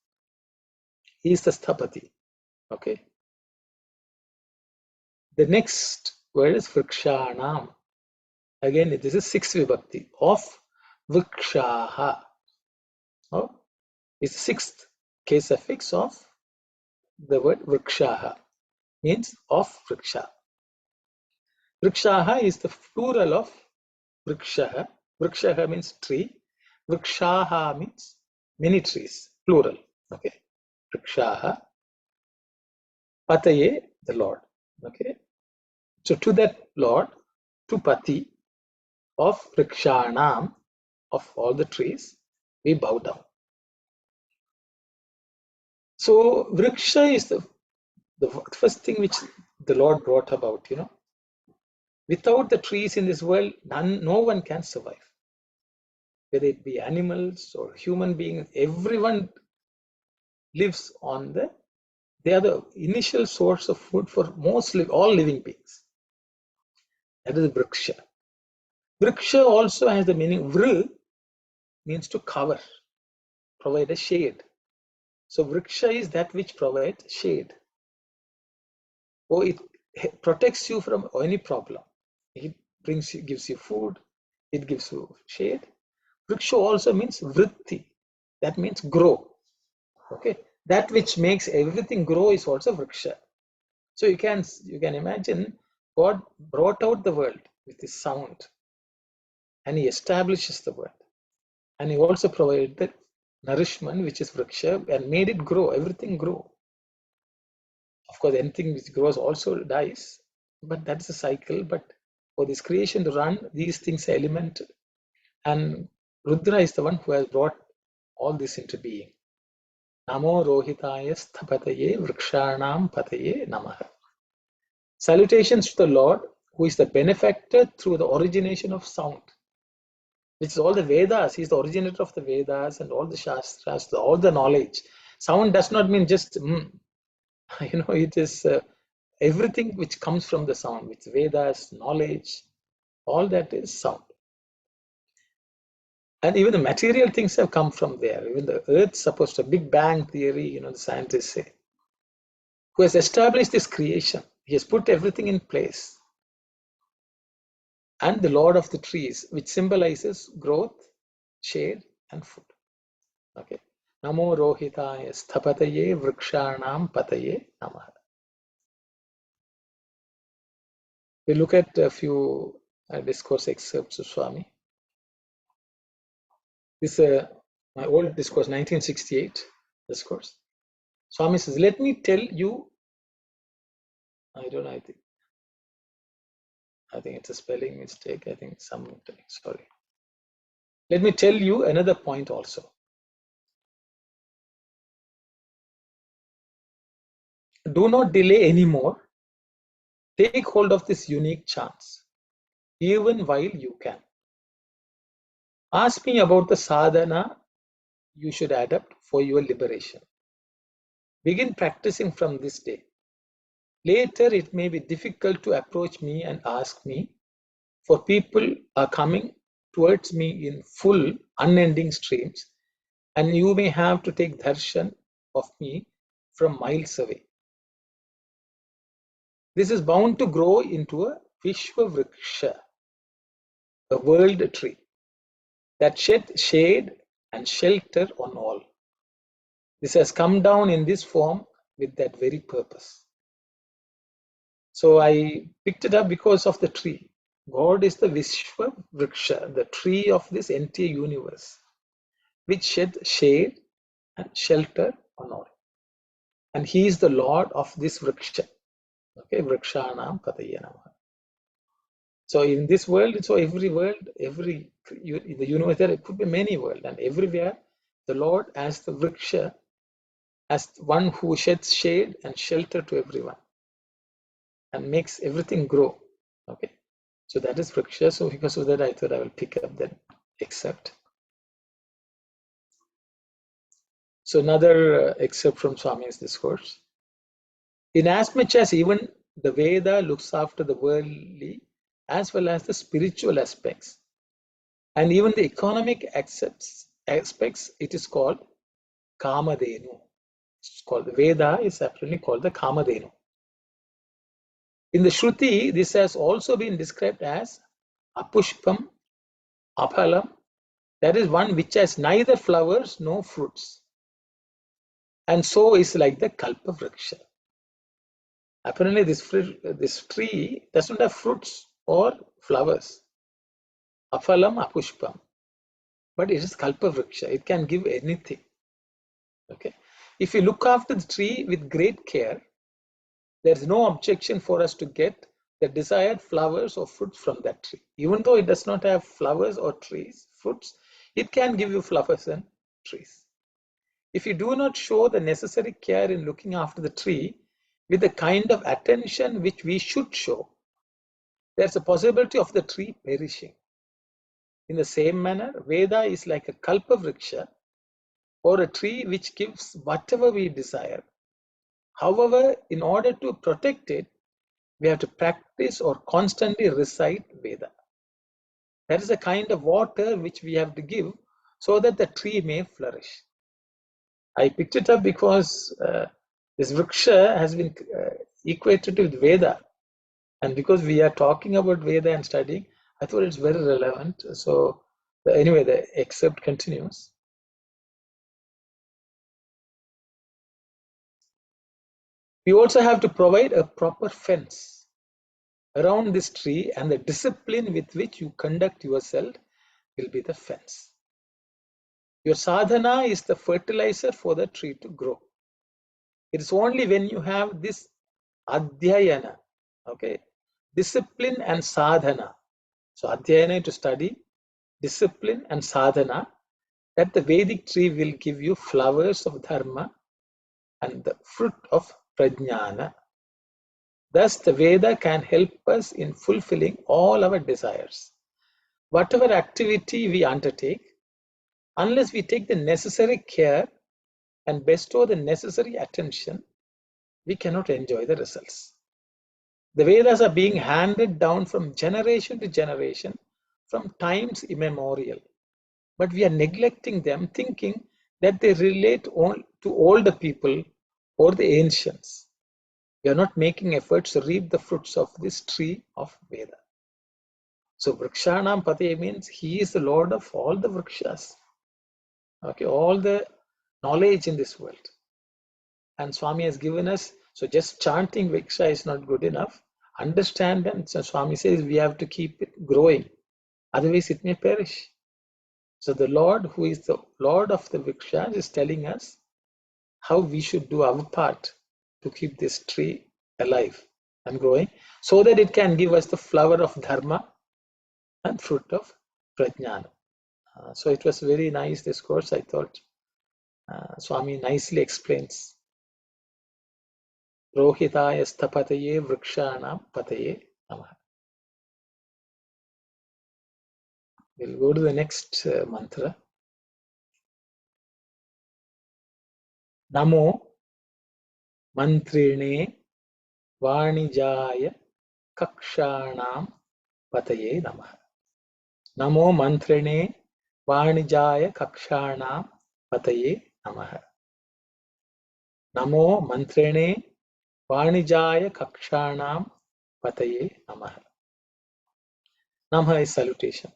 He is the sthapati. Okay. The next word is vrikshanam. Again, this is 6th vibhakti of vrikshaha. Oh, it's 6th case suffix of the word vrikshaha, means of vriksha. Vrikshaha is the plural of vrikshaha. Vrikshaha means tree. Vrikshaha means many trees, plural. Okay. Vrikshaha. Pataye, the Lord. Okay. So to that Lord, to Pati of Vrikshanam, of all the trees, we bow down. So Vriksha is the first thing which the Lord brought about, Without the trees in this world, no one can survive. Whether it be animals or human beings, everyone lives on they are the initial source of food for all living beings. That is Vriksha. Vriksha also has the meaning, Vr means to cover, provide a shade. So Vriksha is that which provides shade. Or it protects you from any problem. It gives you food, it gives you shade. Vriksha also means vritti, that means grow. Okay, that which makes everything grow is also vriksha. So you can imagine God brought out the world with his sound, and he establishes the world, and he also provided the nourishment, which is vriksha, and made it grow, everything grow. Of course, anything which grows also dies, but that's a cycle. But for this creation to run, these things are elemental. And Rudra is the one who has brought all this into being. Namo Rohitaya Sthapataye Vrikshanam Pataye Namaha. Salutations to the Lord, who is the benefactor through the origination of sound, which is all the Vedas. He is the originator of the Vedas and all the Shastras, all the knowledge. Sound does not mean just, it is everything which comes from the sound, which Vedas, knowledge, all that is sound. And even the material things have come from there. Even the earth, supposed to Big Bang theory, the scientists say, who has established this creation. He has put everything in place. And the Lord of the trees, which symbolizes growth, shade, and food. Okay. Namo Rohitaya Sthapataye Vrikshanam Pataye Namaha. We look at a few discourse excerpts of Swami. This is my old discourse, 1968 discourse. Swami says, let me tell you, I don't know, I think it's a spelling mistake. I think sorry. Let me tell you another point also. Do not delay anymore. Take hold of this unique chance, even while you can. Ask me about the sadhana you should adopt for your liberation. Begin practicing from this day. Later, it may be difficult to approach me and ask me, for people are coming towards me in full, unending streams, and you may have to take darshan of me from miles away. This is bound to grow into a Vishwa Vriksha, a world tree that shed shade and shelter on all. This has come down in this form with that very purpose. So I picked it up because of the tree. God is the Vishwa Vriksha, the tree of this entire universe, which shed shade and shelter on all. And He is the Lord of this Vriksha. Okay, Vrikshanam Pataya Namaha. So in this world, so every world, in the universe, there could be many worlds, and everywhere the Lord as the Vriksha, as one who sheds shade and shelter to everyone and makes everything grow. Okay, so that is Vriksha. So because of that, I thought I will pick up that excerpt. So another excerpt from Swami's discourse. Inasmuch as even the Veda looks after the worldly as well as the spiritual aspects, and even the economic aspects, it is called Kamadenu. It's called, the Veda is apparently called the Kamadenu. In the Shruti, this has also been described as Apushpam, Aphalam, that is one which has neither flowers nor fruits, and so is like the Kalpa Vriksha. Apparently, this tree doesn't have fruits or flowers. Aphalam, Apushpam, but it is Kalpa Vriksha. It can give anything. Okay, if you look after the tree with great care, there is no objection for us to get the desired flowers or fruits from that tree. Even though it does not have flowers or fruits, it can give you flowers and trees. If you do not show the necessary care in looking after the tree with the kind of attention which we should show, there's a possibility of the tree perishing. In the same manner, Veda is like a kalpa vriksha, or a tree which gives whatever we desire. However, in order to protect it, we have to practice or constantly recite Veda. That is a kind of water which we have to give so that the tree may flourish. I picked it up because this vriksha has been equated with Veda. And because we are talking about Veda and studying, I thought it's very relevant. So anyway, the excerpt continues. We also have to provide a proper fence around this tree, and the discipline with which you conduct yourself will be the fence. Your sadhana is the fertilizer for the tree to grow. It is only when you have this adhyayana, okay, discipline and sadhana. So adhyayana to study, discipline and sadhana, that the Vedic tree will give you flowers of dharma and the fruit of prajnana. Thus, the Veda can help us in fulfilling all our desires. Whatever activity we undertake, unless we take the necessary care and bestow the necessary attention, we cannot enjoy the results. The Vedas are being handed down from generation to generation, from times immemorial. But we are neglecting them, thinking that they relate to older people or the ancients. We are not making efforts to reap the fruits of this tree of Veda. So Vrikshanam Pate means He is the Lord of all the Vrikshas. Okay, all the knowledge in this world. And Swami has given us, so just chanting Vriksha is not good enough. Understand, and so Swami says we have to keep it growing. Otherwise it may perish. So the Lord, who is the Lord of the Vrikshas, is telling us how we should do our part to keep this tree alive and growing, so that it can give us the flower of dharma and fruit of prajnana. So it was very nice discourse. I thought Swami nicely explains. Rohitaya sthapataye vrikshanam pataye namaha. We'll go to the next mantra. Namo mantrine vanijaya kakshanam pataye namaha. Namo mantrine vanijaya kakshanam pataye namaha. Namo mantrine vanijaya kakshanam pataye namaha. Namaha is salutation.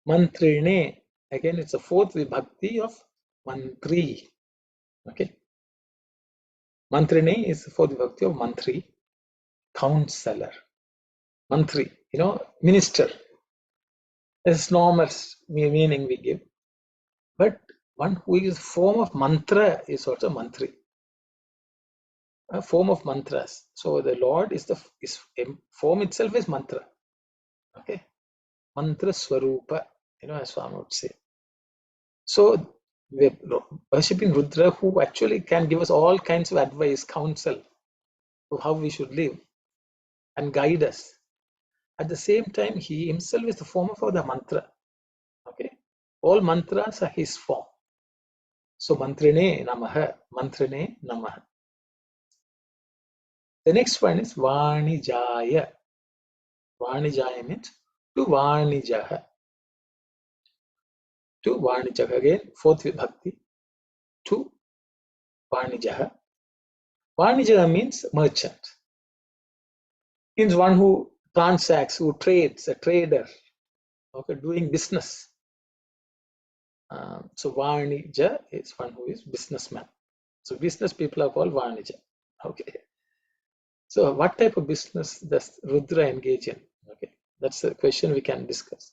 Mantrine, again it's a fourth vibhakti of mantri. Okay. Mantrine is the fourth vibhakti of mantri. counselor, mantri, minister. This is normal meaning we give. But one who is form of mantra is also mantri. A form of mantras. So the Lord is form itself is mantra. Okay. Mantra Swarupa, as Swami would say. So we're worshipping Rudra, who actually can give us all kinds of advice, counsel of how we should live and guide us. At the same time, he himself is the form of the mantra. Okay. All mantras are his form. So mantrine namaha, mantrine namaha. The next one is Vanijaya. Vanijaya means to Vanijaha. To Vanijaha, again, fourth vibhakti. To Vanijaha. Vanijaha means merchant. Means one who transacts, who trades, a trader, okay, doing business. So Vanija is one who is businessman. So business people are called Vanija. Okay. So what type of business does Rudra engage in? Okay, that's a question we can discuss.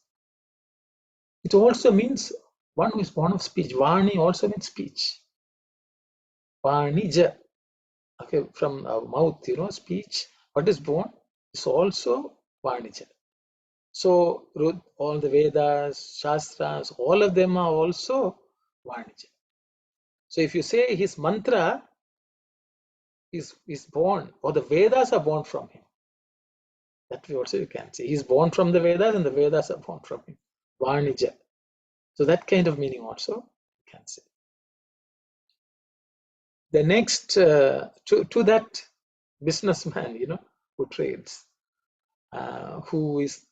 It also means one who is born of speech. Vani also means speech. Vanija, okay, from our mouth, speech. What is born is also Vanija. So all the Vedas, Shastras, all of them are also Vanija. So if you say his mantra is born, or the Vedas are born from him, that we also you can say. He's born from the Vedas and the Vedas are born from him. Vanija. So that kind of meaning also you can say. The next, to that businessman, who trades, who is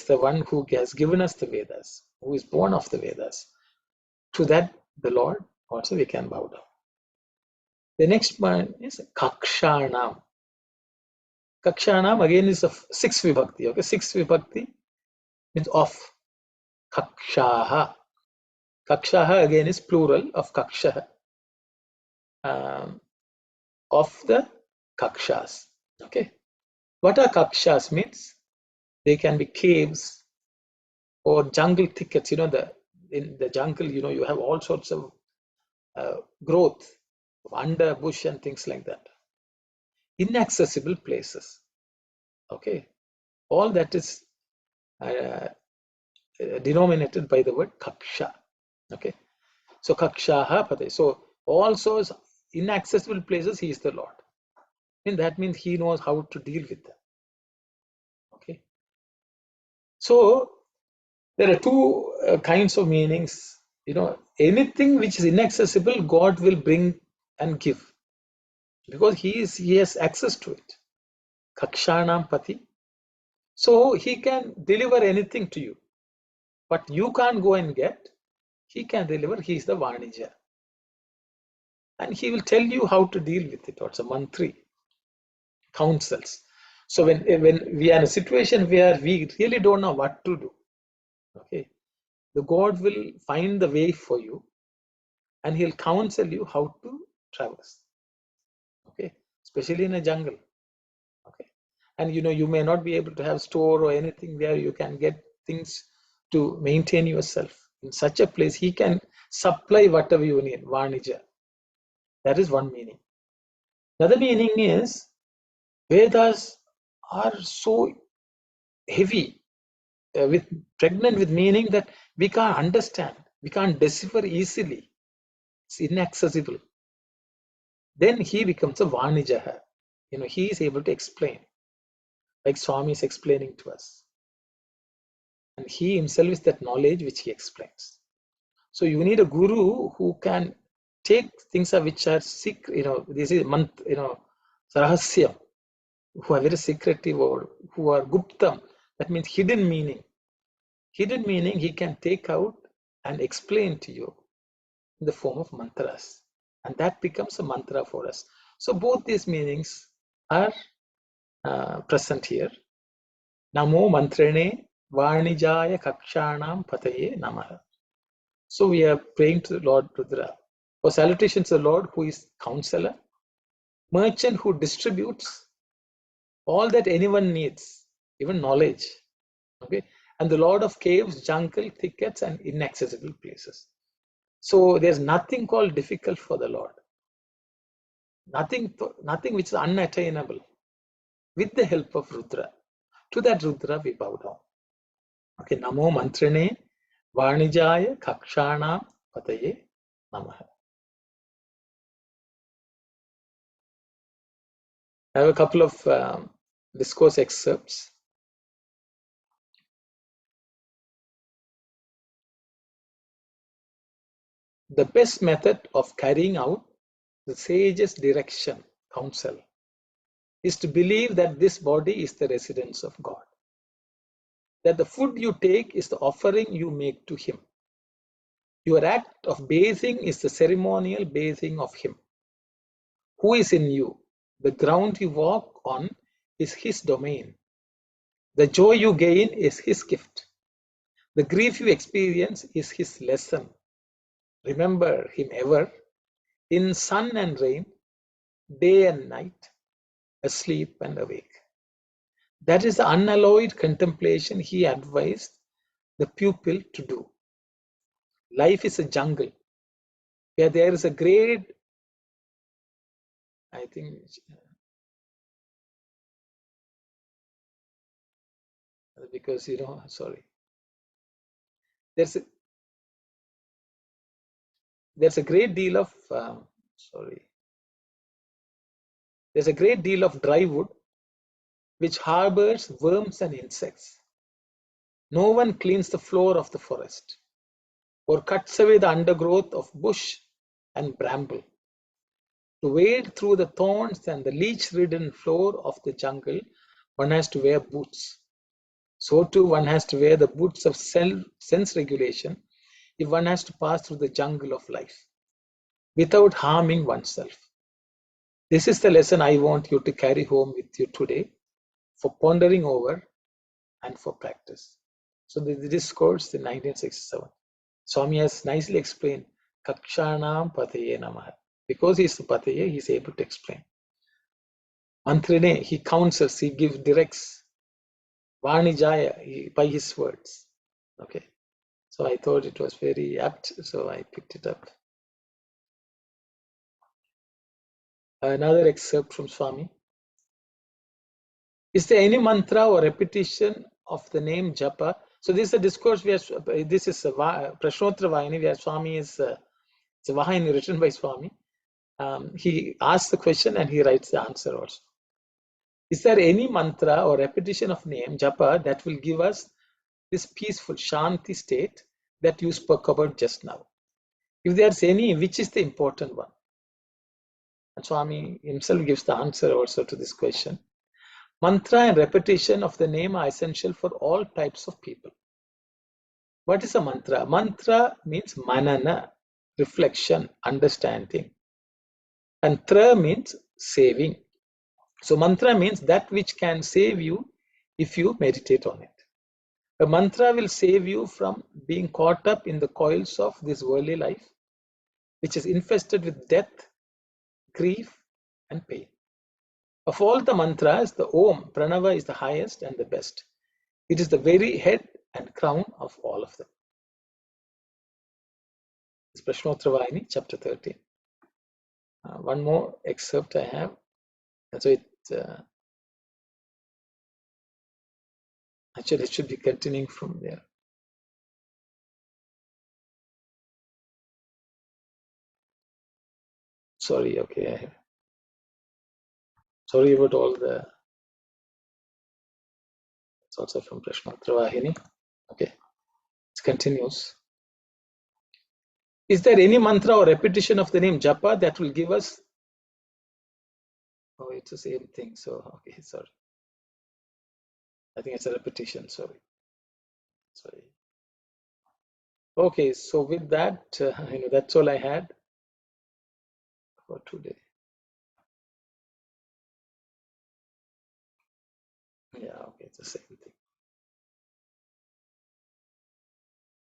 the one who has given us the Vedas, who is born of the Vedas. To that, the Lord also we can bow down. The next one is Kakshanam. Kakshanam again is a sixth vibhakti. Okay, sixth vibhakti means of. Kakshaha. Kakshaha again is plural of Kaksha. Of the Kakshas. Okay. What are Kakshas means? They can be caves or jungle thickets. In the jungle, you have all sorts of growth, underbush and things like that. Inaccessible places. Okay. All that is denominated by the word Kaksha. Okay. So Kakshaha Pade. So also inaccessible places, he is the Lord. And that means he knows how to deal with them. Okay. So there are two kinds of meanings. Anything which is inaccessible, God will bring and give, because he has access to it. Kakshanam Pati. So he can deliver anything to you, but you can't go and get. He can deliver. He is the Vanija, and he will tell you how to deal with it. Also, mantri, counsels. So when we are in a situation where we really don't know what to do, okay, the God will find the way for you, and he'll counsel you how to traverse. Okay, especially in a jungle. Okay, and you may not be able to have store or anything where you can get things to maintain yourself. In such a place, he can supply whatever you need. Vanija. That is one meaning. Another meaning is Vedas are so heavy, pregnant with meaning that we can't understand, we can't decipher easily. It's inaccessible. Then he becomes a Vanijaha. He is able to explain, like Swami is explaining to us. And he himself is that knowledge which he explains. So you need a guru who can take things which are secret, this is Rahasyam, who are very secretive or who are Guptam. That means hidden meaning. Hidden meaning he can take out and explain to you in the form of mantras. And that becomes a mantra for us. So both these meanings are present here. Namo mantrene Vanijaya Kakshanam Pataye Namaha. So we are praying to the Lord Rudra. For salutations to the Lord who is counselor, merchant who distributes all that anyone needs, even knowledge. Okay, and the Lord of caves, jungle, thickets, and inaccessible places. So there's nothing called difficult for the Lord. Nothing which is unattainable. With the help of Rudra. To that Rudra we bow down. Okay, Namo Mantrane Vanijaya Kakshana Pataye Namaha. I have a couple of discourse excerpts. The best method of carrying out the sage's direction, counsel, is to believe that this body is the residence of God, that the food you take is the offering you make to Him. Your act of bathing is the ceremonial bathing of Him, who is in you. The ground you walk on is His domain. The joy you gain is His gift. The grief you experience is His lesson. Remember Him ever, in sun and rain, day and night, asleep and awake. That is the unalloyed contemplation He advised the pupil to do. Life is a jungle where there is a great, I think, because sorry, there's a great deal of there's a great deal of dry wood which harbors worms and insects. No one cleans the floor of the forest or cuts away the undergrowth of bush and bramble. To wade through the thorns and the leech-ridden floor of the jungle, one has to wear boots. So too, one has to wear the boots of sense regulation if one has to pass through the jungle of life without harming oneself. This is the lesson I want you to carry home with you today for pondering over and for practice. So the discourse in 1967, Swami has nicely explained Kakshanam Pataye Namaha. Because he is the Pataye, he is able to explain. Mantrine, he counsels, he directs. Vanijaya, by his words. Okay. So I thought it was very apt, so I picked it up. Another excerpt from Swami. Is there any mantra or repetition of the name Japa? So this is a discourse where this is Prashnottara Vahini, where Swami is it's a Vahini written by Swami. He asks the question and he writes the answer also. Is there any mantra or repetition of name Japa that will give us this peaceful Shanti state that you spoke about just now? If there's any, which is the important one? And Swami himself gives the answer also to this question. Mantra and repetition of the name are essential for all types of people. What is a mantra? Mantra means manana, reflection, understanding. And tra means saving. So mantra means that which can save you if you meditate on it. A mantra will save you from being caught up in the coils of this worldly life, which is infested with death, grief, and pain. Of all the mantras, the Om, Pranava, is the highest and the best. It is the very head and crown of all of them. It's Prashnottara Vahini, chapter 13. One more excerpt I have. And so actually it should be continuing from there. Sorry, okay. Sorry about all the. It's also from Prashnottara Vahini. Okay, it continues. Is there any mantra or repetition of the name Japa that will give us? Oh, it's the same thing. So, okay, sorry. I think it's a repetition. Sorry. Okay, so with that, that's all I had for today. Yeah, okay, it's the same thing.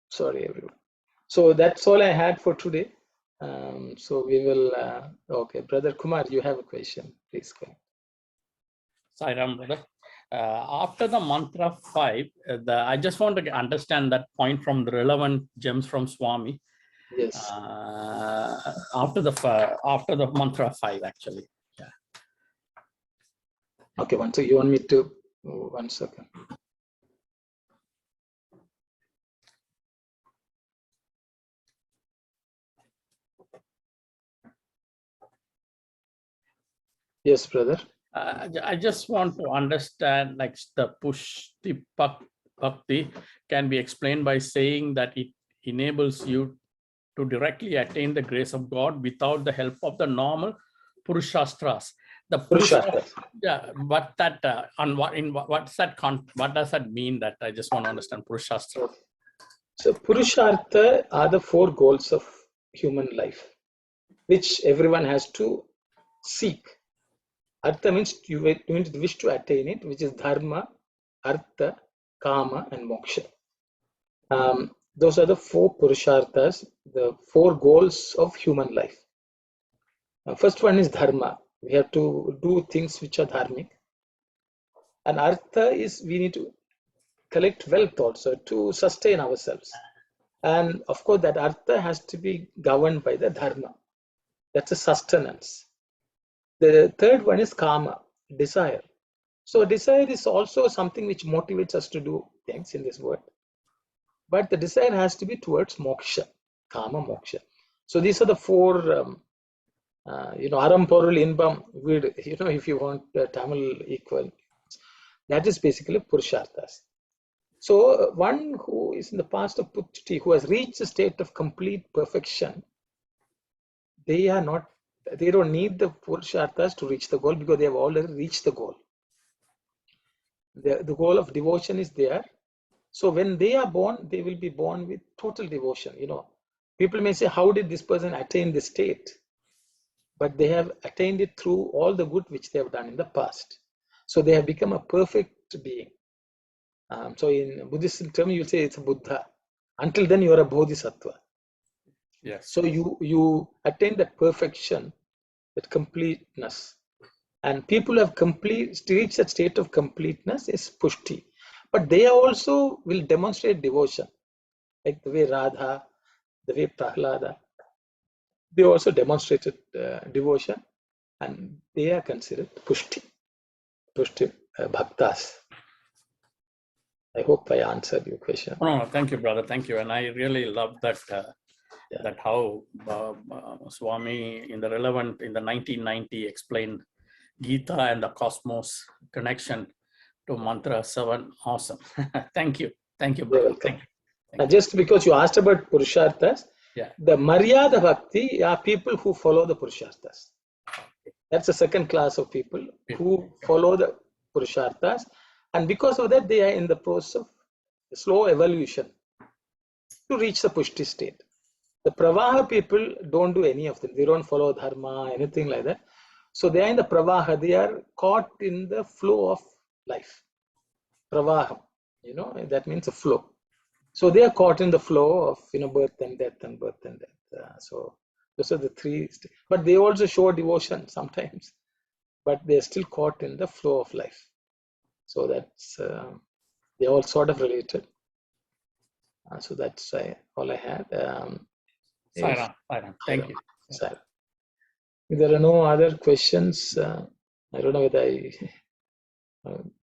Sorry, everyone. So that's all I had for today. So we will. Okay, Brother Kumar, you have a question? Please go ahead. Sairam, brother. After the mantra 5, I just want to understand that point from the relevant gems from Swami. Yes. After the mantra 5, actually. Yeah. Okay, so you want me to 1 second. Yes, brother. I just want to understand, like, the Pushti Bhakti can be explained by saying that it enables you to directly attain the grace of God without the help of the normal Purushastras. The Purushastras. Yeah, but that what does that mean? That I just want to understand Purushastra. So Purushartha are the 4 goals of human life, which everyone has to seek. Artha means you wish to attain it, which is dharma, artha, kama, and moksha. Those are the 4 purusharthas, the 4 goals of human life. First one is dharma. We have to do things which are dharmic. And artha is we need to collect wealth also to sustain ourselves. And of course, that artha has to be governed by the dharma. That's a sustenance. The third one is kama, desire. So desire is also something which motivates us to do things in this world. But the desire has to be towards moksha, kama moksha. So these are the 4, aram porul inbam, if you want Tamil equal, that is basically purusharthas. So one who is in the past of putti, who has reached the state of complete perfection, they don't need the purusharthas to reach the goal because they have already reached the goal. The goal of devotion is there. So when they are born, they will be born with total devotion. People may say, how did this person attain this state? But they have attained it through all the good which they have done in the past. So they have become a perfect being. So in Buddhist term, you say it's a Buddha. Until then, you are a Bodhisattva. Yes. So you attain that perfection, that completeness. And people have reached that state of completeness is pushti. But they also will demonstrate devotion, like the way Radha, the way Prahlada. They also demonstrated devotion, and they are considered pushti bhaktas. I hope I answered your question. No, thank you, brother. Thank you. And I really love that that how Swami in the 1990 explained Gita and the cosmos connection to mantra 7. Awesome. Thank you. Thank you, brother. Thank you. Now, just because you asked about purusharthas, yeah, the Maryada Bhakti are people who follow the purusharthas. That's the second class of people who follow the purusharthas, and because of that, they are in the process of slow evolution to reach the pushti state. The Pravaha people don't do any of them. They don't follow dharma, anything like that. So they are in the Pravaha. They are caught in the flow of life. Pravaha, that means a flow. So they are caught in the flow of birth and death and birth and death. So those are the 3. But they also show devotion sometimes. But they are still caught in the flow of life. So that's they're all sort of related. So that's all I had. Sairam, thank you. If there are no other questions, I don't know whether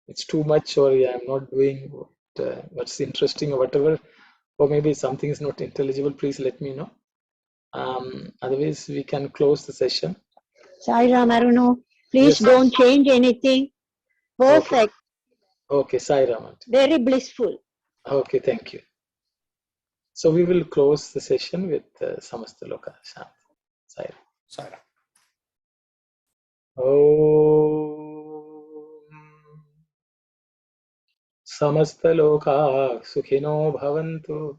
it's too much or I'm not doing what's interesting or whatever, or maybe something is not intelligible. Please let me know. Otherwise, we can close the session. Sairam, I don't know. Please don't change anything. Perfect. Okay, Sairam. Very blissful. Okay, thank you. So we will close the session with Samasta Loka Shanti. Sairam. Sairam. Om Samasta Loka Sukhino Bhavantu.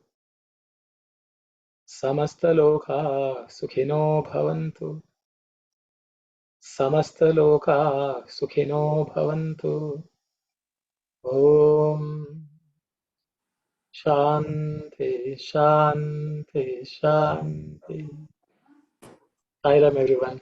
Samasta Loka Sukhino Bhavantu. Samasta Loka Sukhino Bhavantu. Om Shanti Shanti Shanti. Sairam everyone.